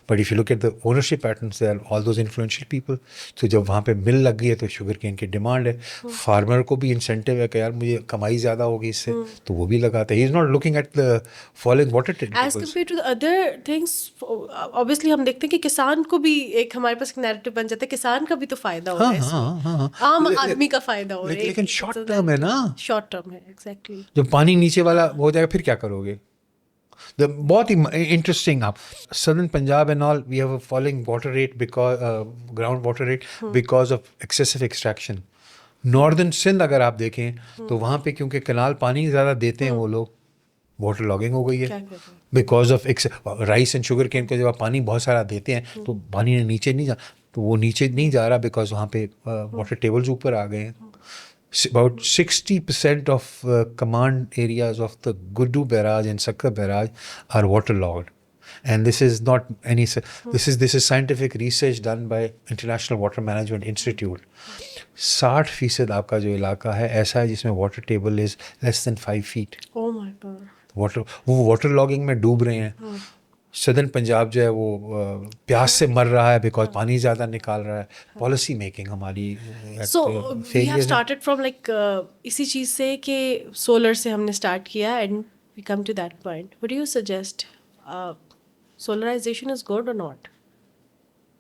But if you look at the ownership patterns they are all those influential people. تو جب وہاں پہ مل لگ گئی ہے تو شوگر کین کی ڈیمانڈ ہے, فارمر کو بھی انسینٹیو ہے کہ یار مجھے کمائی زیادہ ہوگی اس سے, تو وہ بھی لگاتا ہے. He is not looking at the falling water table as compare to the other things. Obviously ہم دیکھتے ہیں کہ کسان کو بھی ایک ہمارے پاس ایک نیریٹو بن جاتا ہے, کسان کا بھی تو فائدہ ہو رہا ہے, عام آدمی کا فائدہ ہو رہا ہے, لیکن شارٹ ٹرم ہے نا, شارٹ ٹرم ہے. ایگزیکٹلی, جب پانی نیچے والا ہو جائے گا پھر کیا کرو گے. بہت ہی انٹرسٹنگ. آپ southern Punjab and all we have a falling water rate because ground water rate because of excessive extraction. Northern Sindh اگر آپ دیکھیں تو وہاں پہ کیونکہ کنال پانی زیادہ دیتے ہیں وہ لوگ, واٹر لاگنگ ہو گئی ہے because of rice and sugar cane کو جب آپ پانی بہت سارا دیتے ہیں تو پانی نیچے نہیں تو وہ نیچے نہیں جا رہا بیکاز وہاں پہ واٹر ٹیبلز اوپر آ گئے ہیں. About 60% of command areas of the Guddu barrage and Sakra barrage are waterlogged, and this is not any. This is scientific research done by International Water Management Institute. 60% آپ کا جو علاقہ ہے ایسا ہے جس میں water table is less than 5 feet. Oh my God. وہ واٹر لاگنگ میں ڈوب رہے ہیں. سدرن پنجاب جو ہے وہ پیاس سے مر رہا ہے بیکاز پانی زیادہ نکال رہا ہے. پالیسی میکنگ ہماری so we have started from like اسی چیز سے کہ سولر سے ہم نے اسٹارٹ کیا and we come to that point. Would you suggest solarization is good or not?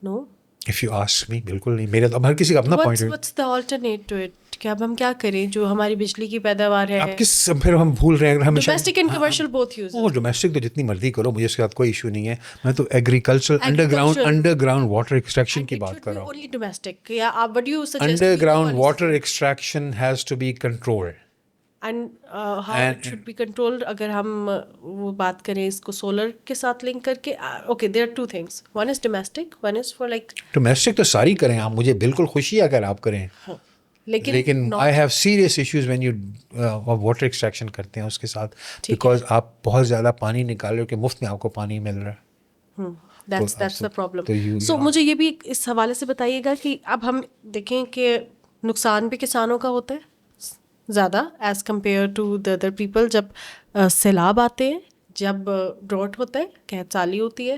No. If you ask me, بالکل نہیں. میرے تو ہر کسی کا اپنا پوائنٹ ہے. What's the alternate to it? کہ اب ہم کیا کریں جو ہماری بجلی کی پیداوار ہے. اب کس پھر ہم بھول رہے ہیں ہمیشہ domestic and commercial both use. Domestic تو جتنی مرضی کرو, مجھے اس کے ساتھ کوئی ایشو نہیں ہے. میں تو agriculture underground water extraction کی بات کر رہا ہوں. اونلی ڈومیسٹک یا آپ would you suggest underground water extraction has to be controlled and how it should be controlled. اگر ہم وہ بات کریں اس کو سولر کے ساتھ لنک کر کے, okay there are two things, one is domestic, one is for like domestic تو ساری کریں آپ, مجھے بالکل خوشی ہے اگر آپ کریں, لیکن I have serious issues when you water extraction کرتے ہیں اس کے ساتھ, بیکاز آپ بہت زیادہ پانی نکال رہے ہو کہ مفت میں آپ کو پانی مل رہا ہے. that's the problem. سو مجھے یہ بھی اس حوالے سے بتائیے گا کہ اب ہم دیکھیں کہ نقصان بھی کسانوں کا ہوتا ہے زیادہ as compare to the other people. جب سیلاب آتے ہیں, جب ڈراٹ ہوتا ہے, قحط سالی ہوتی ہے,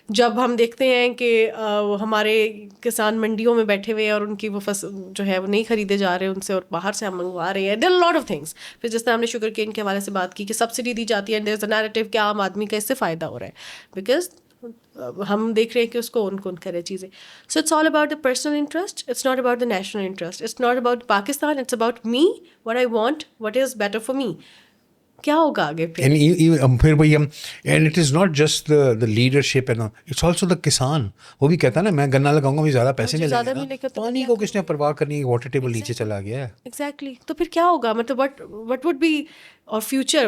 جب ہم دیکھتے ہیں کہ ہمارے کسان منڈیوں میں بیٹھے ہوئے ہیں اور ان کی وہ فصل جو ہے وہ نہیں خریدے جا رہے ان سے اور باہر سے ہم منگوا رہے ہیں. There are lot of things. پھر جس طرح ہم نے شوگر کین کے حوالے سے بات کی کہ سبسڈی دی جاتی ہے, دیر از اے نیریٹو کہ عام آدمی کا اس سے فائدہ ہو رہا ہے بیکاز ہم دیکھ رہے ہیں کہ اس کو کون کرے چیزیں. So it's all about the personal interest, it's not about the national interest, it's not about Pakistan, it's about me, what I want, what is better for me. کیا ہوگا آگے پھر بھائی ہم, and it is not just the leadership, it's also the kisan. وہ بھی کہتا ہے نا میں گنا لگاؤں گا, مجھے زیادہ پیسے ملیں گے. پانی کو کس نے پرواہ کرنی, واٹر ٹیبل نیچے چلا گیا ہے. ایگزیکٹلی. تو پھر کیا ہوگا, مطلب وٹ وڈ بی اور فیوچر,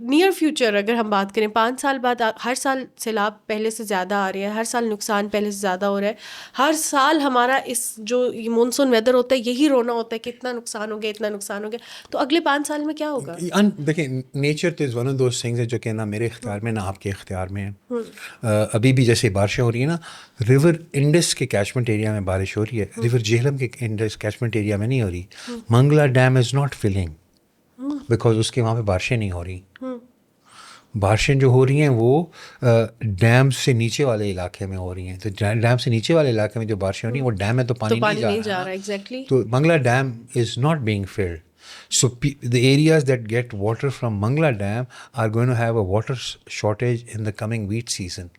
نیئر فیوچر اگر ہم بات کریں 5 سال بعد, ہر سال سیلاب پہلے سے زیادہ آ رہا ہے, ہر سال نقصان پہلے سے زیادہ ہو رہا ہے, ہر سال ہمارا اس جو مونسون ویدر ہوتا ہے یہی رونا ہوتا ہے کہ اتنا نقصان ہو گیا, اتنا نقصان ہو گیا. تو اگلے 5 سال میں کیا ہوگا؟ دیکھیں نیچر تو is one of those things جو کہ نہ میرے اختیار میں نہ آپ کے اختیار میں ہے. ابھی بھی جیسے بارشیں ہو رہی ہیں نا, ریور انڈس کے کیچمنٹ ایریا میں بارش ہو رہی ہے, ریور جہلم کے انڈس کیچمنٹ ایریا میں نہیں ہو رہی. Mangla dam is not filling because اس کے وہاں پہ بارشیں نہیں ہو رہی. بارشیں جو ہو رہی ہیں وہ ڈیم سے نیچے والے علاقے میں ہو رہی ہیں. تو ڈیم سے نیچے والے علاقے میں جو بارشیں ہو رہی ہیں وہ ڈیم میں تو پانی نہیں جا رہا. ایگزیکٹلی. تو Mangla dam is not being flood. So the areas that get water from Mangla Dam are going to have a water shortage in the coming wheat season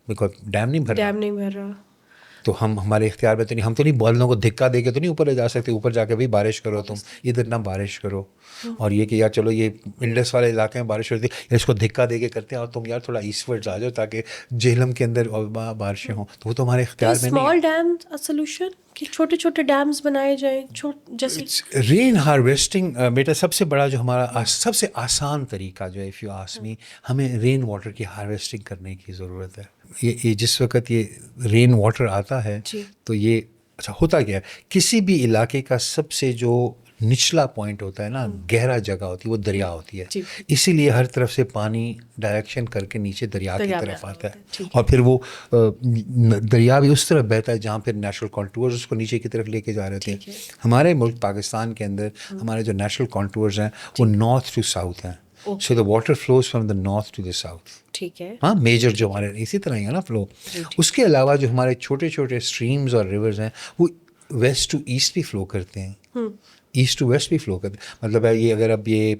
because dam نہیں بھر رہا. تو ہمارے اختیار میں تو نہیں, ہم تو نہیں بادلوں کو دھکا دے کے تو نہیں اوپر جا سکتے. اوپر جا کے بھی بارش کرو تم, ادھر نہ بارش کرو. اور یہ کہ یار چلو یہ انڈس والے علاقے میں بارش ہوتی ہے, اس کو دھکا دے کے کرتے ہیں, اور تم یار تھوڑا ایسٹ ورڈ آ جاؤ تاکہ جہلم کے اندر بارشیں ہوں. تو وہ تو ہمارے اختیار میں نہیں. اسمال ڈیم سولوشن کہ چھوٹے چھوٹے ڈیمز بنائے جائیں جیسے رین ہارویسٹنگ. بیٹا سب سے بڑا جو ہمارا سب سے آسان طریقہ جو ہے, اف یو آسک می, ہمیں رین واٹر کی ہارویسٹنگ کرنے کی ضرورت ہے. یہ جس وقت یہ رین واٹر آتا ہے تو یہ اچھا ہوتا کیا ہے, کسی بھی علاقے کا سب سے جو نچلا پوائنٹ ہوتا ہے نا, گہرا جگہ ہوتی ہے, وہ دریا ہوتی ہے. اسی لیے ہر طرف سے پانی ڈائریکشن کر کے نیچے دریا کی طرف آتا ہے, اور پھر وہ دریا بھی اس طرف بہتا ہے جہاں پھر نیچرل کانٹورز اس کو نیچے کی طرف لے کے جا رہے تھے. ہمارے ملک پاکستان کے اندر ہمارے جو نیچرل کانٹورز ہیں وہ نارتھ ٹو ساؤتھ ہیں. So the water flows from the north to the south. ٹھیک ہے. ہاں میجر جو ہمارے اسی طرح ہی ہے نا فلو. اس کے علاوہ جو ہمارے چھوٹے چھوٹے اسٹریمز اور ریورز ہیں وہ ویسٹ ٹو ایسٹ بھی فلو کرتے ہیں, ایسٹ ٹو ویسٹ بھی فلو کرتے ہیں. مطلب ہے یہ اگر اب یہ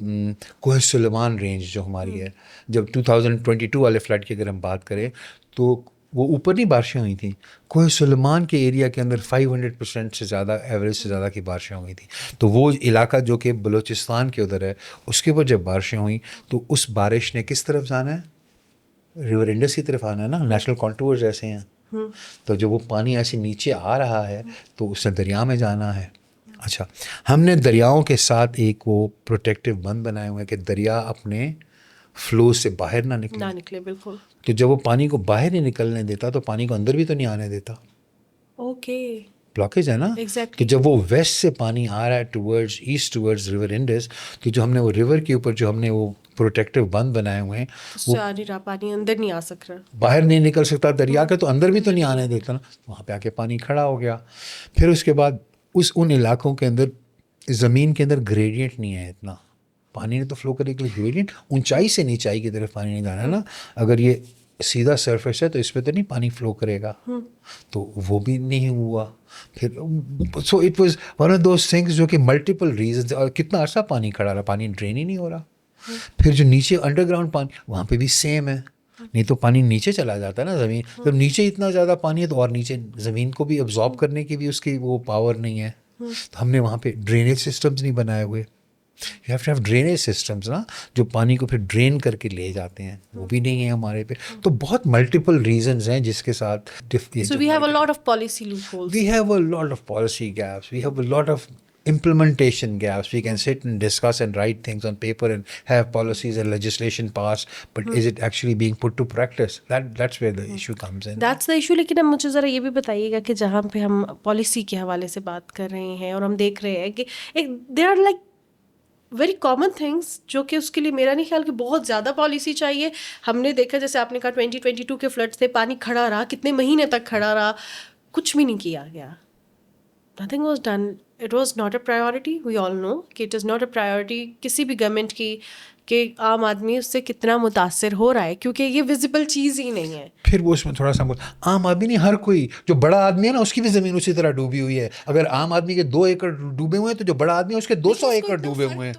کوہ سلیمان رینج جو ہماری ہے, جب 2022 والے فلڈ کی اگر ہم بات کریں تو وہ اوپر نہیں بارشیں ہوئی تھیں. کوہ سلیمان کے ایریا کے اندر 500% سے زیادہ ایوریج سے زیادہ کی بارشیں ہوئی تھیں. تو وہ علاقہ جو کہ بلوچستان کے ادھر ہے, اس کے اوپر جب بارشیں ہوئیں تو اس بارش نے کس طرف جانا ہے, ریور انڈس کی طرف آنا ہے نا. نیشنل کانٹورز ایسے ہیں, تو جب وہ پانی ایسے نیچے آ رہا ہے تو اس نے دریا میں جانا ہے. اچھا، ہم نے دریاؤں کے ساتھ ایک وہ پروٹیکٹیو بند بنائے ہوئے ہیں کہ دریا اپنے فلو سے باہر نہ نکلے. بالکل. تو جب وہ پانی کو باہر نہیں نکلنے دیتا تو پانی کو اندر بھی تو نہیں آنے دیتا. اوکے. بلاکیج ہے نا. کہ جب وہ ویسٹ سے پانی آ رہا ہے towards east towards river Indus, تو جو ہم نے وہ ریور کے اوپر جو ہم نے وہ پروٹیکٹیو بند بنائے ہوئے ہیں وہ پانی اندر نہیں آ سک رہا، باہر نہیں نکل سکتا دریا کے، تو اندر بھی تو نہیں آنے دیتا نا. وہاں پہ آ کے پانی کھڑا ہو گیا. پھر اس کے بعد ان علاقوں کے اندر زمین کے اندر گریڈینٹ نہیں ہے اتنا. پانی نے تو فلو کرنے کے لیے گریڈینٹ اونچائی سے نیچائی کی طرف پانی نہیں جانا ہے نا. اگر یہ سیدھا سرفیس ہے تو اس پہ تو نہیں پانی فلو کرے گا، تو وہ بھی نہیں ہوا. پھر so it was one of those things جو کہ ملٹیپل ریزنس. اور کتنا عرصہ پانی کھڑا رہا، پانی ڈرین ہی نہیں ہو رہا. پھر جو نیچے انڈر گراؤنڈ پانی وہاں پہ بھی سیم ہے. نہیں تو پانی نیچے چلا جاتا ہے نا زمین. جب نیچے اتنا زیادہ پانی ہے تو اور نیچے زمین کو بھی ابزارب کرنے کی بھی اس کی وہ پاور نہیں ہے. تو ہم نے وہاں پہ ڈرینیج سسٹمز نہیں بنائے ہوئے. You have to have drainage systems نا، جو پانی کو پھر ڈرین کر کے لے جاتے ہیں، وہ بھی نہیں ہے ہمارے پہ. تو بہت ملٹیپل ریزنز ہیں جس کے ساتھ So we have a lot of policy loopholes. we have a lot of policy gaps, we have a lot of implementation gaps. We can sit and discuss and write things on paper and have policies and legislation passed, but is it actually being put to practice? That's where the issue comes in. That's the issue. لیکن اب مجھے ذرا یہ بھی بتائیے گا کہ جہاں پہ ہم پالیسی کے حوالے سے بات کر رہے ہیں اور ہم دیکھ رہے ہیں کہ they are like very common things جو کہ اس کے لیے میرا نہیں خیال کہ بہت زیادہ پالیسی چاہیے. ہم نے دیکھا جیسے آپ نے کہا 2022 کے فلڈ سے پانی کھڑا رہا، کتنے مہینے تک کھڑا رہا، کچھ بھی نہیں کیا گیا. Nothing was done. It was not a priority. We all know کہ it is not a priority کسی بھی گورنمنٹ کی کہ عام آدمی اس سے کتنا متاثر ہو رہا ہے، کیونکہ یہ ویزیبل چیز ہی نہیں ہے. پھر وہ اس میں تھوڑا سا عام آدمی نہیں، ہر کوئی جو بڑا آدمی ہے نا اس کی بھی زمین اسی طرح ڈوبی ہوئی ہے. اگر عام آدمی کے 2 ایکڑ ڈوبے ہوئے ہیں تو جو بڑا آدمی ہے اس کے 200 ایکڑ ڈوبے ہوئے ہیں.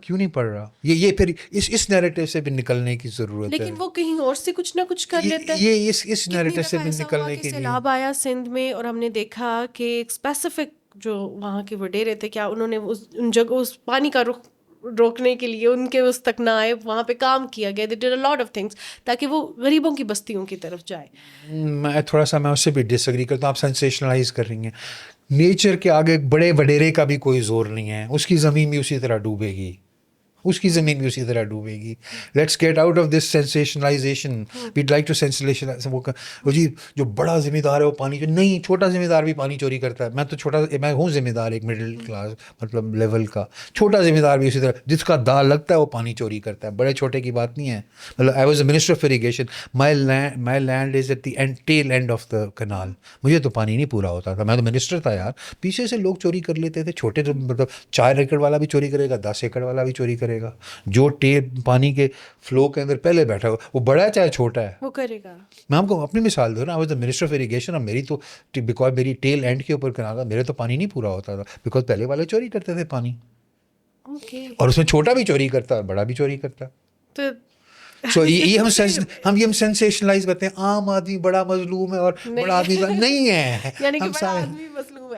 کیوں نہیں پڑ رہا؟ یہ پھر اس نیریٹو سے بھی نکلنے کی ضرورت ہے. لیکن وہ کہیں اور سے کچھ نہ کچھ کر لیتا ہے. یہ اس نیریٹو سے بھی نکلنے کے لیے سیلاب آیا سندھ میں اور ہم نے دیکھا کہ ایک اسپیسیفک جو وہاں کے وڈیرے تھے، کیا انہوں نے ان جگہ اس پانی کا رخ روکنے کے لیے ان کے اس تک نہ آئے، وہاں پہ کام کیا گیا. they did a lot of things تاکہ وہ غریبوں کی بستیوں کی طرف جائے. میں تھوڑا سا میں اس سے بھی ڈس ایگری کرتا ہوں. آپ سینسیشنلائز کر رہی ہیں. نیچر کے آگے بڑے وڈیرے کا بھی کوئی زور نہیں ہے. اس کی زمین بھی اسی طرح ڈوبے گی، اس کی زمین بھی اسی طرح ڈوبے گی. Let's get out of this sensationalization. We'd like to sensationalize. وہ جی جو بڑا ذمہ دار ہے وہ پانی نہیں، چھوٹا ذمہ دار بھی پانی چوری کرتا ہے. میں ہوں ذمہ دار ایک مڈل کلاس مطلب لیول کا. چھوٹا ذمہ دار بھی اسی طرح، جس کا دال لگتا ہے وہ پانی چوری کرتا ہے. بڑے چھوٹے کی بات نہیں ہے. مطلب I was a minister of irrigation. My land is at the tail end of the canal. مجھے تو پانی نہیں پورا ہوتا تھا. میں تو منسٹر تھا یار. پیچھے سے لوگ چوری کر لیتے تھے. چھوٹے مطلب 4 ایکڑ والا بھی چوری کرے گا، 10 ایکڑ والا بھی چوری کرے گا. جو پانی کے فلو کے اندر پہلے بیٹھا ہوا، وہ بڑا ہے چاہے چھوٹا ہے، وہ کرے گا. میں آپ کو اپنی مثال دوں نا. آئی was the minister of irrigation. اور میری تو بیکاز میری ٹیل اینڈ کے اوپر کنال، میرے تو پانی نہیں پورا ہوتا تھا بیکاز پہلے والے چوری کرتے تھے پانی. اور اس میں چھوٹا بھی چوری کرتا ہے، بڑا بھی چوری کرتا ہے. سو یہ ہم سینسیشنلائز کرتے ہیں. عام آدمی بڑا مظلوم ہے اور بڑا آدمی نہیں ہے. ہم سارے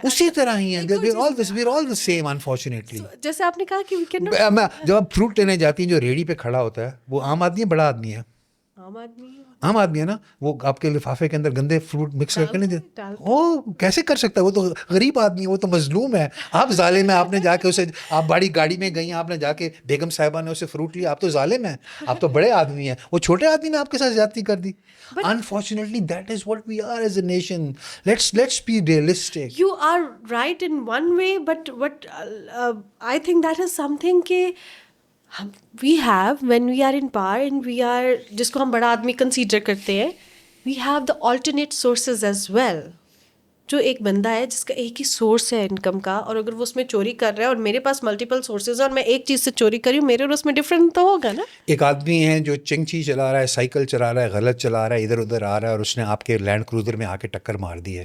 اسی طرح ہی ہیں. we're all the same unfortunately. جیسے آپ نے کہا کہ جب آپ فروٹ لینے جاتی ہیں، جو ریڑھی پہ کھڑا ہوتا ہے وہ عام آدمی ہے بڑا آدمی ہے؟ عام آدمی ہے نا. وہ آپ کے لفافے کے اندر گندے فروٹ مکس کر کے نہیں دیتے. وہ کیسے کر سکتا ہے؟ وہ تو غریب آدمی ہے، وہ تو مظلوم ہے. آپ ظالم ہیں. آپ نے جا کے اسے، آپ بڑی گاڑی میں گئی ہیں، آپ نے جا کے بیگم صاحبہ نے اسے فروٹ لیا، آپ تو ظالم ہیں. آپ تو بڑے آدمی ہیں. وہ چھوٹے آدمی نے آپ کے ساتھ زیادتی کر دی. Unfortunately that is what we are as a nation. Let's be realistic. You are right in one way, but what I think that is something کہ we have when we are in power and we are، جس کو ہم بڑا آدمی consider کرتے ہیں، we have the alternate sources as well. جو ایک بندہ ہے جس کا ایک ہی سورس ہے انکم کا، اور اگر وہ اس میں چوری کر رہا ہے اور میرے پاس ملٹیپل سورسز ہیں اور میں ایک چیز سے چوری کری ہوں، میرے اور اس میں ڈفرینٹ تو ہوگا نا. ایک آدمی ہے جو چنگچی چلا رہا ہے، سائیکل چلا رہا ہے، غلط چلا رہا ہے، ادھر ادھر آ رہا ہے، اور اس نے آپ کے لینڈ کروزر میں آ کے ٹکر مار دی ہے.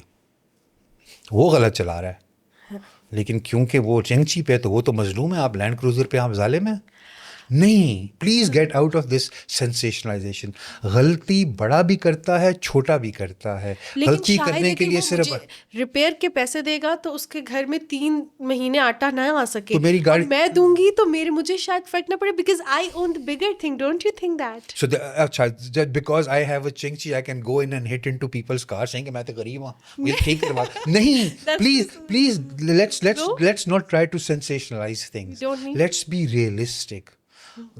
وہ غلط چلا رہا ہے، لیکن کیونکہ وہ چنگچی پہ تو وہ تو مظلوم ہے. آپ لینڈ کروزر پہ آپ ظالم ہیں. نہیں, please get out of this sensationalization. غلطی بڑا بھی کرتا ہے, چھوٹا بھی کرتا ہے. لیکن غلطی شاید کرنے ہے کے کہ لیے وہ صرف مجھے ریپیئر کے پیسے دے گا تو اس کے گھر میں 3 مہینے آٹا نہ آ سکے, تو میری گاڑی میں دوں گی تو مجھے شاید فرق نہ پڑے, because I own the bigger thing, don't you think that? So اچھا, because I have a Chingchi I can go in and hit into people's cars saying کہ میں تو غریب ہوں, مجھے ٹھیک کروا. نہیں, please let's not try to sensationalize things. Let's be realistic.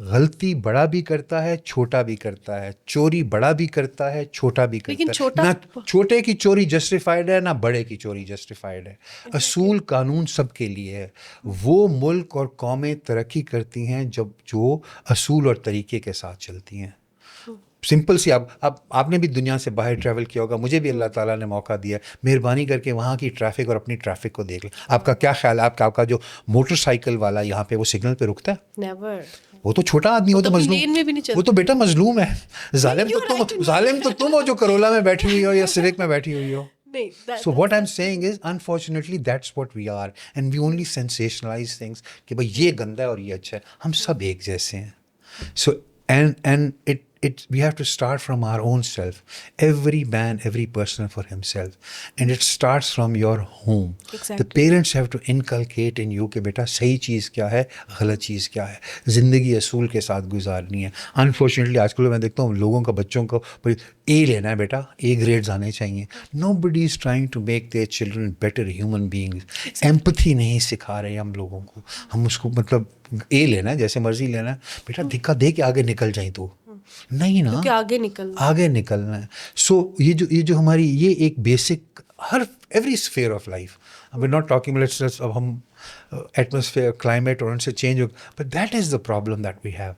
غلطی بڑا بھی کرتا ہے, چھوٹا بھی کرتا ہے. چوری بڑا بھی کرتا ہے, چھوٹا بھی کرتا ہے. نہ چھوٹے کی چوری جسٹیفائڈ ہے, نہ بڑے کی چوری جسٹیفائڈ ہے. اصول قانون سب کے لیے ہے. وہ ملک اور قومیں ترقی کرتی ہیں جو اصول اور طریقے کے ساتھ چلتی ہیں. سمپل سی. اب آپ نے بھی دنیا سے باہر ٹریول کیا ہوگا, مجھے بھی اللہ تعالیٰ نے موقع دیا. مہربانی کر کے وہاں کی ٹریفک اور اپنی ٹریفک کو دیکھ لیں. آپ کا کیا خیال ہے, آپ کا جو موٹر سائیکل والا یہاں پہ وہ سگنل پہ رکتا ہے؟ نیور. وہ تو چھوٹا آدمی, وہ تو مظلوم, وہ تو بیٹا مظلوم ہے. ظالم تو تم ہو جو کرولا میں بیٹھی ہوئی ہو یا سوک میں بیٹھی ہوئی ہو. So what I'm saying is, unfortunately, that's what we are, and we only sensationalize things کہ بھائی یہ گندا ہے اور یہ اچھا ہے. ہم سب ایک جیسے ہیں. So and we have to start from our own self. Every man, every person for himself, and it starts from your home. Exactly. The parents have to inculcate in you کہ بیٹا صحیح چیز کیا ہے, غلط چیز کیا ہے. زندگی اصول کے ساتھ گزارنی ہے. Unfortunately آج کل میں دیکھتا ہوں لوگوں کا, بچوں کو اے لینا ہے بیٹا, اے گریڈز آنے چاہیے. Nobody is trying to make their children better human beings. Empathy نہیں سکھا رہے ہم لوگوں کو. ہم اس کو مطلب اے لینا ہے, جیسے مرضی لینا ہے بیٹا, دھکا دے کے آگے نکل جائیں. تو نہیں نا, آگے نکلنا ہے. سو یہ جو ہماری یہ ایک basic Hare every sphere of life, we're not talking about اب ہم ایٹماسفیئر, کلائمیٹ اور ان سے change who, but that is the problem that we have.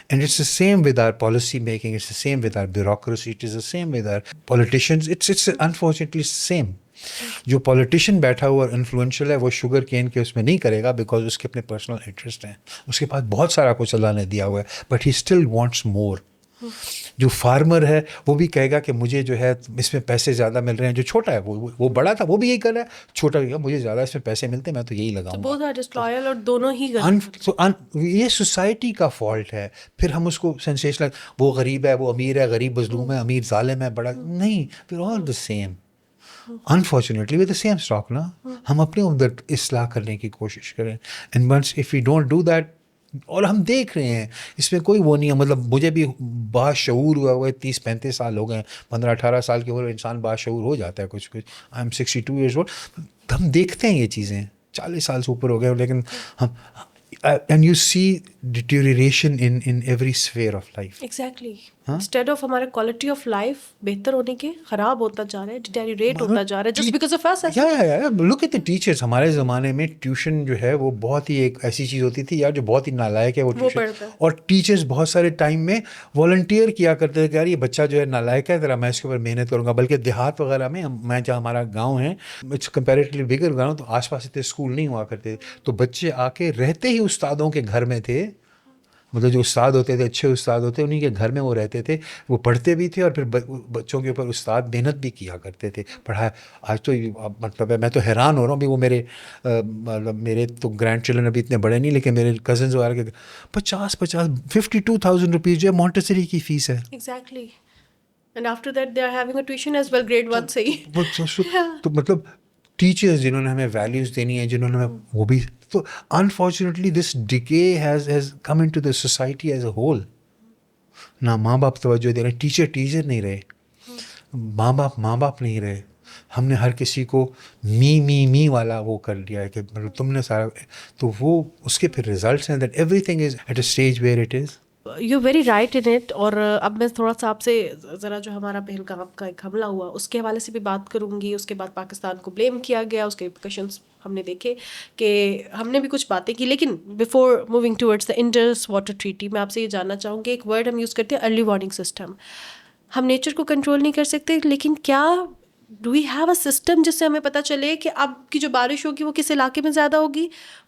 And it's the same with our policy making, it's the same with our bureaucracy, it is the same with our politicians. It's unfortunately same. جو politician بیٹھا ہوا اور influential ہے وہ sugar cane کے اس میں نہیں کرے گا, بیکاز اس کے اپنے پرسنل انٹرسٹ ہیں, اس کے پاس بہت سارا کچھ اللہ نے دیا ہوا ہے, بٹ ہی اسٹل وانٹس مور. جو فارمر ہے وہ بھی کہے گا کہ مجھے جو ہے اس میں پیسے زیادہ مل رہے ہیں. جو چھوٹا ہے وہ بڑا تھا وہ بھی یہی کر رہا ہے, چھوٹا بھی مجھے زیادہ اس میں پیسے ملتے ہیں میں تو یہی لگاؤں گا. یہ سوسائٹی کا فالٹ ہے. پھر ہم اس کو سینسیشنل, وہ غریب ہے, وہ امیر ہے, غریب مظلوم ہے, امیر ظالم ہے, بڑا نہیں, we're all the same. Unfortunately with the same stock نا. ہم اپنے اندر اصلاح کرنے کی کوشش کریں, and once if we don't do that, اور ہم دیکھ رہے ہیں اس میں کوئی وہ نہیں ہے. مطلب مجھے بھی باشعور ہوا ہوا ہے, 30-35 سال ہو گئے, 15-18 سال کی عمر انسان باشعور ہو جاتا ہے کچھ. I am 62 years old. ہم دیکھتے ہیں یہ چیزیں, 40 سال سے اوپر ہو گئے, لیکن ہم and you see deterioration in every sphere of life. Exactly. Instead of ہمارا کوالٹی آف لائف بہتر ہونے کے خراب ہوتا جا رہا ہے, ڈیٹیریٹ ہوتا جا رہا ہے, just because of us. Look at the teachers. ہمارے زمانے میں ٹیوشن جو ہے وہ بہت ہی ایک ایسی چیز ہوتی تھی یار جو بہت ہی نالائق ہے وہ ٹیوشن, اور ٹیچرس بہت سارے ٹائم میں والنٹیئر کیا کرتے تھے کہ یار یہ بچہ جو ہے نالائق ہے, ذرا میں اس کے اوپر محنت کروں گا. بلکہ دیہات وغیرہ میں جہاں ہمارا گاؤں ہے, اٹس کمپیریٹیولی بگر گاؤں, تو آس پاس اتنے اسکول نہیں ہوا کرتے, تو بچے آ کے رہتے ہی استادوں کے گھر میں تھے. مطلب جو استاد ہوتے تھے, اچھے استاد ہوتے, انہیں کے گھر میں وہ رہتے تھے, وہ پڑھتے بھی تھے, اور پھر بچوں کے اوپر استاد محنت بھی کیا کرتے تھے, پڑھایا. آج تو مطلب ہے میں تو حیران ہو رہا ہوں. بھی وہ میرے تو گرینڈ چلڈرن ابھی اتنے بڑے نہیں, لیکن میرے کزنز وغیرہ کے 52,000 روپیز جو ہے مونٹیسری کی فیس ہے. Exactly. And after that they are having a tuition as well, grade 1 سے ہی. تو مطلب ٹیچرز جنہوں نے ہمیں ویلیوز دینی ہے, جنہوں نے ہمیں وہ بھی, تو unfortunately this decay has come into the society as a whole. نہ ماں باپ توجہ دے رہے, ٹیچر نہیں رہے, ماں باپ نہیں رہے. ہم نے ہر کسی کو می والا وہ کر لیا ہے کہ مطلب تم نے سارا, تو وہ اس کے پھر ریزلٹس ہیں that everything is at a stage where it is. You very right in it. اور اب میں تھوڑا سا آپ سے ذرا جو ہمارا پہلگام کا ایک حملہ ہوا اس کے حوالے سے بھی بات کروں گی. اس کے بعد پاکستان کو بلیم کیا گیا, اس کے ریپریکشنس ہم نے دیکھے کہ ہم نے بھی کچھ باتیں کی. لیکن before moving towards the Indus water treaty, میں آپ سے یہ جاننا چاہوں گی, ایک ورڈ ہم یوز کرتے ہیں ارلی وارننگ سسٹم. ہم نیچر کو کنٹرول نہیں کر سکتے, لیکن کیا do we have a system جس سے ہمیں پتہ چلے کہ اب کی جو بارش ہوگی وہ کس علاقے میں زیادہ ہوگی,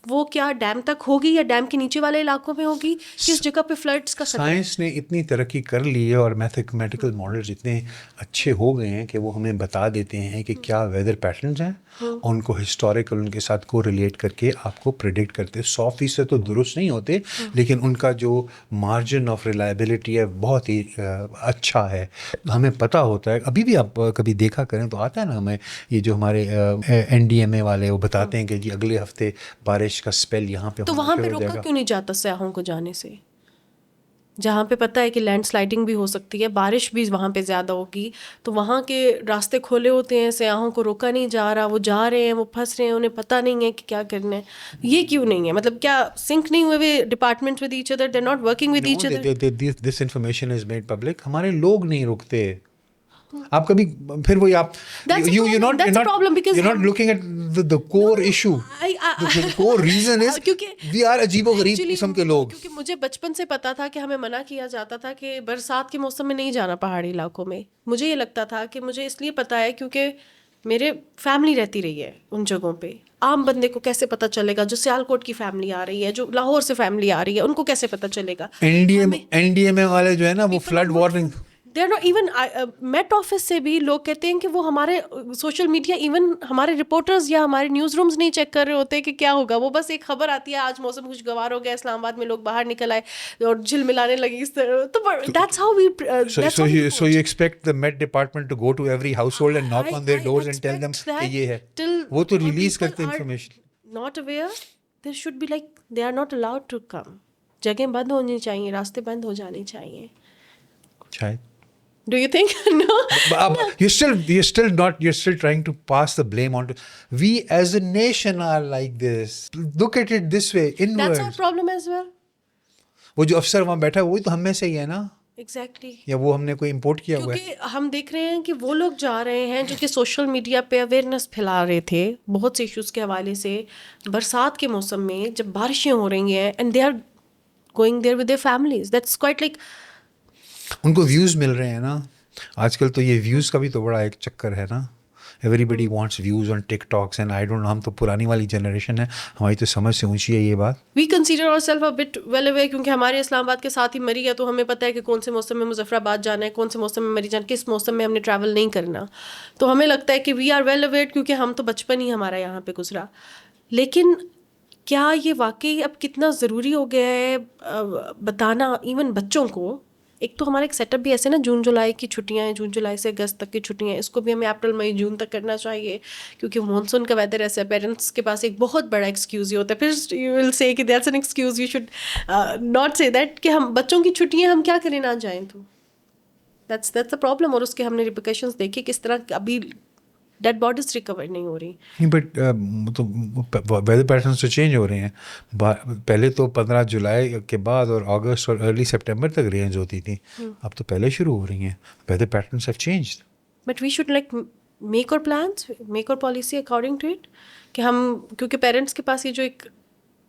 وہ کیا ڈیم تک ہوگی یا ڈیم کے نیچے والے علاقوں میں ہوگی, کس جگہ پہ فلڈس کا خطرہ ہے؟ سائنس نے اتنی ترقی کر لی ہے اور میتھمیٹیکل ماڈلز اتنے اچھے ہو گئے ہیں کہ وہ ہمیں بتا دیتے ہیں کہ کیا ویدر پیٹرنز ہیں, اور ان کو ہسٹوریکل ان کے ساتھ کو ریلیٹ کر کے آپ کو پریڈکٹ کرتے ہیں. 100% تو درست نہیں ہوتے, لیکن ان کا جو مارجن آف ریلائبلٹی ہے بہت ہی اچھا ہے. ہمیں پتہ ہوتا ہے. ابھی بھی آپ کبھی دیکھا کریں تو آتا ہے نا ہمیں یہ جو ہمارے NDMA والے وہ بتاتے ہیں کہ جی اگلے ہفتے بارش کا اسپیل یہاں پہ تو وہاں پہ روکا کیوں نہیں جاتا سیاحوں کو جانے سے, جہاں پہ پتہ ہے کہ لینڈ سلائڈنگ بھی ہو سکتی ہے, بارش بھی وہاں پہ زیادہ ہوگی, تو وہاں کے راستے کھولے ہوتے ہیں, سیاحوں کو روکا نہیں جا رہا, وہ جا رہے ہیں, وہ پھنس رہے ہیں, انہیں پتہ نہیں ہے کہ کیا کرنا ہے. یہ کیوں نہیں ہے؟ مطلب کیا سنک نہیں ہوئے department with each other, they not working with each other. This information is made public. ہمارے لوگ نہیں رکتے. آپ کبھی پھر وہی آپ you're not looking at the core issue. The core reason is we are عجیب و غریب قسم کے لوگ. کیونکہ مجھے بچپن سے پتا تھا کہ ہمیں منع کیا جاتا تھا کہ برسات کے موسم میں نہیں جانا پہاڑی علاقوں میں. مجھے یہ لگتا تھا کہ مجھے اس لیے پتا ہے کیونکہ میرے فیملی رہتی رہی ہے ان جگہوں پہ. عام بندے کو کیسے پتہ چلے گا؟ جو سیالکوٹ کی فیملی آ رہی ہے, جو لاہور سے فیملی آ رہی ہے, ان کو کیسے پتہ چلے گا؟ NDMA والے جو ہے نا وہ flood warning, they are not even. Met office سے بھی لوگ کہتے ہیں کہ وہ ہمارے سوشل میڈیا, ایون ہمارے رپورٹرز یا ہمارے نیوز رومز نہیں چیک کر رہے ہوتے کہ کیا ہوگا. وہ بس ایک خبر آتی ہے آج موسم خوشگوار ہو گیا, اسلام آباد میں لوگ باہر نکل آئے اور جھل ملانے لگی اس طرح. تو that's how we so you expect the Met department to go to every household and knock on their doors and tell them کہ یہ ہے. وہ تو ریلیز کرتے information. not aware, there should be like they are not allowed to come. جگہیں بند ہونی چاہیے, راستے بند ہو جانے چاہیے. شاید. Do you think? No. You're still trying to pass the blame on to. We as a nation are like this. Look at it this way, inwards. That's our problem as well. وہ جو افسر وہاں بیٹھا ہے وہی تو ہم میں سے ہی ہے نا. Exactly. یا وہ ہم نے کوئی امپورٹ کیا ہوا ہے. کیونکہ ہم دیکھ رہے ہیں کہ وہ لوگ جا رہے ہیں جو کہ سوشل میڈیا پہ اویئرنیس پھیلا رہے تھے بہت سے ایشوز کے حوالے سے برسات کے موسم میں جب بارشیں ہو رہی ہیں, and they are going there with their families. That's quite like ان کو ویوز مل رہے ہیں نا آج کل. تو یہ ویوز کا بھی تو بڑا ایک چکر ہے نا. Everybody wants views on TikToks and I don't know. ہم تو پرانی والی جنریشن ہے, ہماری تو سمجھ سے اونچی ہے یہ بات. وی کنسیڈر اور سیلف اے بٹ ویل اوے, کیونکہ ہمارے اسلام آباد کے ساتھ ہی مری ہے, تو ہمیں پتہ ہے کہ کون سے موسم میں مظفر آباد جانا ہے, کون سے موسم میں مری جانا, کس موسم میں ہم نے ٹریول نہیں کرنا. تو ہمیں لگتا ہے کہ وی آر ویل اویئر کیونکہ ہم تو بچپن ہی ہمارا یہاں پہ گزرا. لیکن کیا یہ واقعی اب کتنا ضروری ہو گیا ہے بتانا ایون بچوں کو؟ ایک تو ہمارا ایک سیٹ اپ بھی ایسے نا, جون جولائی کی چھٹیاں ہیں, جون جولائی سے اگست تک کی چھٹیاں ہیں, اس کو بھی ہمیں اپریل مئی جون تک کرنا چاہیے کیونکہ مانسون کا ویدر ایسا ہے. پیرنٹس کے پاس ایک بہت بڑا ایکسکیوز یہ ہوتا ہے, پھر یو ول سے کہ that's an excuse, you should not سے دیٹ کہ ہم بچوں کی چھٹیاں ہم کیا کریں نہ جائیں. تو دیٹس دا پرابلم. اور اس کے ہم نے ریپیکیشنز دیکھے کس طرح ابھی ڈیڈ باڈیز ریکور نہیں ہو رہی. بٹ تو ویدر پیٹرنس تو چینج ہو رہے ہیں. پہلے تو 15 جولائی کے بعد اور اگست اور ارلی سپٹمبر تک رینز ہوتی تھیں, اب تو پہلے شروع ہو رہی ہیں. Weather patterns have changed. But we should like make our plans, make our policy according to it. کہ ہم کیونکہ پیرنٹس کے پاس یہ جو ایک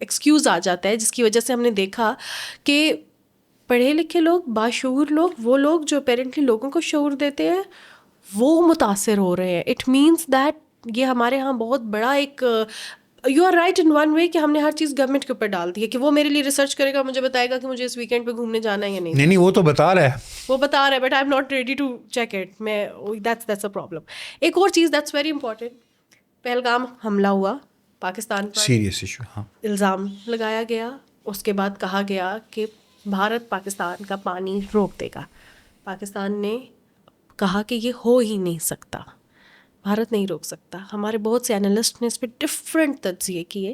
ایکسکیوز آ جاتا ہے جس کی وجہ سے ہم نے دیکھا کہ پڑھے لکھے لوگ, باشعور لوگ, وہ لوگ جو پیرنٹلی لوگوں کو شعور دیتے ہیں وہ متاثر ہو رہے ہیں. اٹ مینس دیٹ یہ ہمارے یہاں بہت بڑا ایک, you are right in one way کہ ہم نے ہر چیز گورنمنٹ کے اوپر ڈال دی ہے کہ وہ میرے لیے ریسرچ کرے گا, مجھے بتائے گا کہ مجھے اس ویکینڈ پہ گھومنے جانا ہے یا نہیں. نہیں وہ تو بتا رہا ہے, وہ بتا رہا ہے, but I am not ready to check it. میں دیٹس اے پرابلم. ایک اور چیز دیٹس ویری امپورٹنٹ, پہلگام حملہ ہوا پاکستان پر, سیریس ایشو. ہاں, الزام لگایا گیا, اس کے بعد کہا گیا کہ بھارت پاکستان کا پانی روک دے گا. پاکستان نے کہا کہ یہ ہو ہی نہیں سکتا, بھارت نہیں روک سکتا. ہمارے بہت سے اینالسٹ نے اس پہ ڈفرینٹ تجزیے کیے.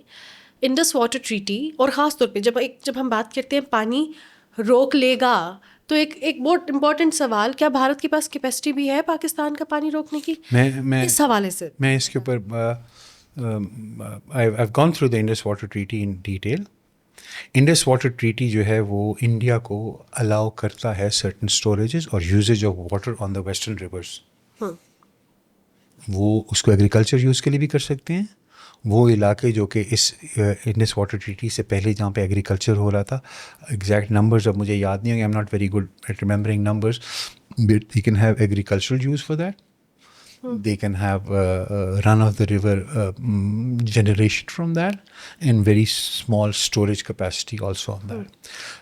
انڈس واٹر ٹریٹی, اور خاص طور پہ جب ہم بات کرتے ہیں پانی روک لے گا, تو ایک بہت امپورٹنٹ سوال, کیا بھارت کے پاس کیپیسٹی بھی ہے پاکستان کا پانی روکنے کی؟ اس حوالے سے میں اس کے اوپر I've gone through the Indus Water Treaty in detail. Indus water treaty جو ہے وہ انڈیا کو الاؤ کرتا ہے سرٹن اسٹوریجز اور usage of water on the western reverse. وہ اس کو ایگریکلچر یوز کے لیے بھی کر سکتے ہیں. وہ علاقے جو کہ اس انڈس واٹر ٹریٹی سے پہلے جہاں پہ ایگریکلچر ہو رہا تھا, ایگزیکٹ نمبرز اب مجھے یاد نہیں ہوں گے, I am not very good at remembering numbers, but you can have agricultural use for that. They can have run of the river generation from that and very small storage capacity also on that.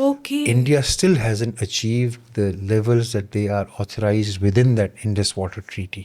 Okay. India still hasn't achieved the levels that they are authorized within that Indus Water Treaty.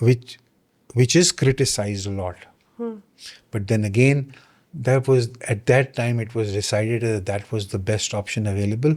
which is criticized a lot. But then again that was at that time it was decided that was the best option available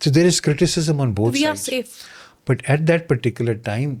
So there is criticism on both sides. But at that particular time,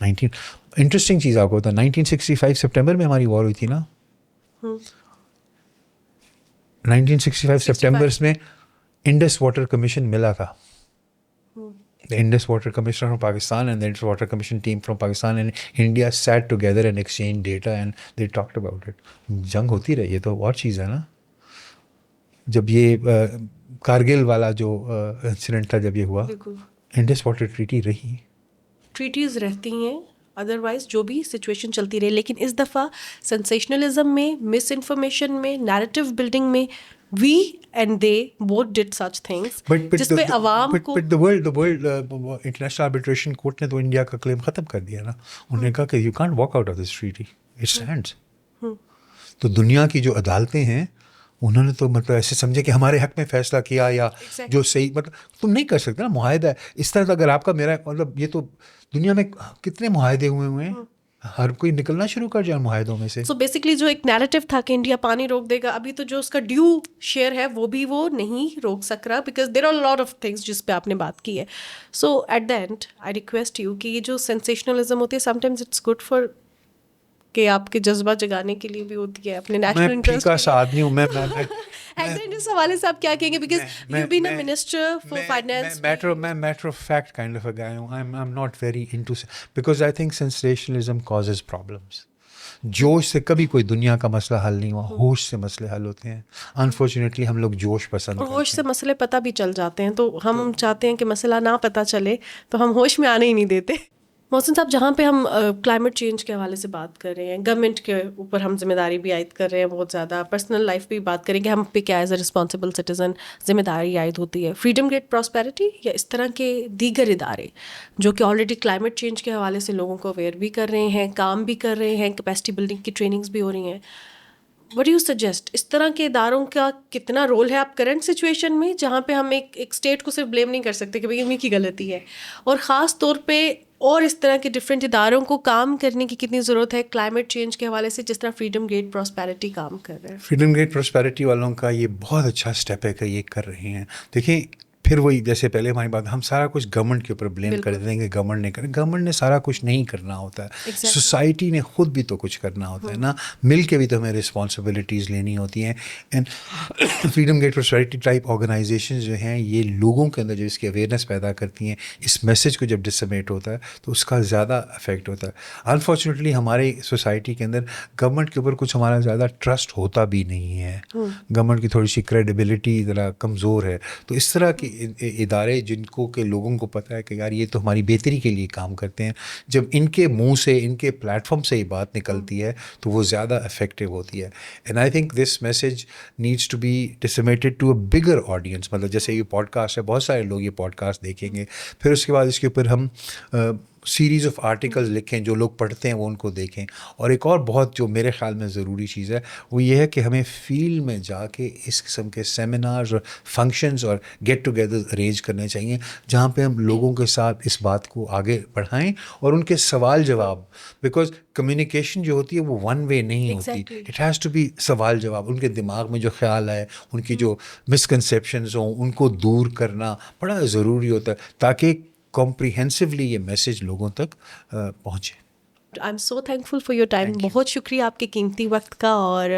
interesting چیز آپ کو ہوتا 1965 September میں ہماری وار ہوئی تھی نا. 1965 September میں انڈس واٹر کمیشن ملا تھا. The Indus Water Commission from Pakistan and the Indus Water Commission team from Pakistan and India sat together and exchanged data and they talked about it. جنگ ہوتی رہی ہے تو اور چیز ہے نا. جب یہ کارگل والا جو انسیڈنٹ تھا جب یہ ہوا, انڈس واٹر ٹریٹی رہی, ٹریٹیز رہتی ہیں ادروائز جو بھی سچویشن چلتی رہے, لیکن اس دفعہ سنسیشنلزم میں, مس انفارمیشن میں, نیریٹو بلڈنگ میں we and they both did such things جس پہ عوام کو. But the world international arbitration court نے تو انڈیا کا کلیم ختم کر دیا نا. انہوں نے کہا کہ you can't walk out of this treaty, it stands. تو دنیا کی جو عدالتیں ہیں انہوں نے تو مطلب ایسے سمجھے کہ ہمارے حق میں فیصلہ کیا یا جو صحیح, مطلب تم نہیں کر سکتے نا معاہدہ ہے اس طرح. اگر آپ کا میرا مطلب, یہ تو دنیا میں کتنے معاہدے ہوئے ہیں, ہر کوئی نکلنا شروع کر جائے معاہدوں میں سے. سو بیسکلی جو ایک نیریٹو تھا کہ انڈیا پانی روک دے گا, ابھی تو جو اس کا ڈیو شیئر ہے وہ بھی وہ نہیں روک سک رہا, because there are lot of things جس پہ آپ نے بات کی ہے. So at the end I request you کہ یہ جو سینسیشنلزم ہوتی ہے sometimes it's good for کہ آپ کے جذبہ جگانے کے لیے بھی ہوتی ہے, اپنے نیشنل انٹرسٹ. میں سا آدمی ہوں, میں اس حوالے سے آپ کیا کہیں گے, because you been a minister for finance. میں matter of fact kind of a guy ہوں. I M not very into, because I think sensationalism causes problems. جوش سے کبھی کوئی دنیا کا مسئلہ حل نہیں ہوا, ہوش سے مسئلے حل ہوتے ہیں. انفارچونیٹلی ہم لوگ جوش پسند کرتے ہیں, ہوش سے مسئلے پتہ بھی چل جاتے ہیں, تو ہم چاہتے ہیں کہ مسئلہ نہ پتہ چلے تو ہم ہوش میں آنے ہی نہیں دیتے. محسن صاحب, جہاں پہ ہم کلائمیٹ چینج کے حوالے سے بات کر رہے ہیں, گورنمنٹ کے اوپر ہم ذمہ داری بھی عائد کر رہے ہیں بہت زیادہ, پرسنل لائف بھی بات کریں کہ ہم پہ کیا ایز اے رسپانسبل سٹیزن ذمہ داری عائد ہوتی ہے. فریڈم گیٹ پراسپیرٹی یا اس طرح کے دیگر ادارے جو کہ آلریڈی کلائمیٹ چینج کے حوالے سے لوگوں کو اویئر بھی کر رہے ہیں, کام بھی کر رہے ہیں, کیپیسٹی بلڈنگ کی ٹریننگس بھی ہو رہی ہیں, وٹ ڈو یو سجیسٹ اس طرح کے اداروں کا کتنا رول ہے آپ کرنٹ سچویشن میں, جہاں پہ ہم ایک اسٹیٹ کو صرف بلیم نہیں کر سکتے کہ بھائی انہیں کی غلطی ہے, اور خاص طور پہ اور اس طرح کے ڈفرینٹ اداروں کو کام کرنے کی کتنی ضرورت ہے کلائمیٹ چینج کے حوالے سے, جس طرح فریڈم گیٹ پراسپیرٹی کام کر رہے ہیں. فریڈم گیٹ پراسپیرٹی والوں کا یہ بہت اچھا اسٹیپ ہے کہ یہ کر رہے ہیں. دیکھیں پھر وہی جیسے پہلے ہماری بات, ہم سارا کچھ گورنمنٹ کے اوپر بلیم کر دیتے ہیں کہ گورنمنٹ نے کریں. گورنمنٹ نے سارا کچھ نہیں کرنا ہوتا ہے, سوسائٹی نے خود بھی تو کچھ کرنا ہوتا ہے نا, مل کے بھی تو ہمیں رسپانسبلٹیز لینی ہوتی ہیں. And freedom get prosperity type organizations جو ہیں یہ لوگوں کے اندر جو اس کی اویئرنیس پیدا کرتی ہیں, اس میسج کو جب ڈسمیٹ ہوتا ہے تو اس کا زیادہ افیکٹ ہوتا ہے. انفارچونیٹلی ہماری سوسائٹی کے اندر گورنمنٹ کے اوپر کچھ ہمارا زیادہ ٹرسٹ ہوتا بھی نہیں ہے, گورنمنٹ کی تھوڑی سی کریڈیبلٹی ذرا کمزور ہے. تو اس طرح کی ادارے جن کو کہ لوگوں کو پتہ ہے کہ یار یہ تو ہماری بہتری کے لیے کام کرتے ہیں, جب ان کے منہ سے, ان کے پلیٹ فارم سے یہ بات نکلتی ہے تو وہ زیادہ افیکٹو ہوتی ہے. And I think this message needs to be disseminated to a bigger audience. مطلب جیسے یہ پوڈ کاسٹ ہے, بہت سارے لوگ یہ پوڈ کاسٹ دیکھیں گے, پھر اس کے بعد اس کے اوپر ہم سیریز آف آرٹیکلز لکھیں, جو لوگ پڑھتے ہیں وہ ان کو دیکھیں. اور ایک اور بہت جو میرے خیال میں ضروری چیز ہے وہ یہ ہے کہ ہمیں فیلڈ میں جا کے اس قسم کے سیمینارز اور فنکشنز اور گیٹ ٹوگیدر ارینج کرنے چاہیے, جہاں پہ ہم لوگوں کے ساتھ اس بات کو آگے بڑھائیں اور ان کے سوال جواب, بیکاز کمیونیکیشن جو ہوتی ہے وہ ون وے نہیں ہوتی, اٹ ہیز ٹو بی سوال جواب. ان کے دماغ میں جو خیال ہے, ان کی جو مسکنسیپشنز ہوں, ان کو دور کرنا بڑا ضروری ہوتا ہے تاکہ کمپریہنسولی یہ میسج لوگوں تک پہنچے. I'm so thankful for your time. بہت شکریہ آپ کے قیمتی وقت کا, اور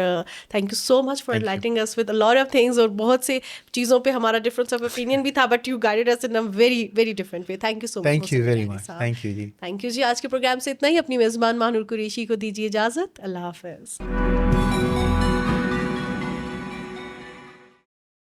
thank you so much for enlightening us with a lot of things. اور بہت سے چیزوں پہ ہمارا ڈفرینس آف اوپینین بھی تھا, but you guided us in a very very different way. Thank you so much. Thank you very much. Thank you جی. Thank you جی. آج کے پروگرام سے اتنا ہی. اپنی میزبان ماہنور قریشی کو دیجیے اجازت. اللہ حافظ.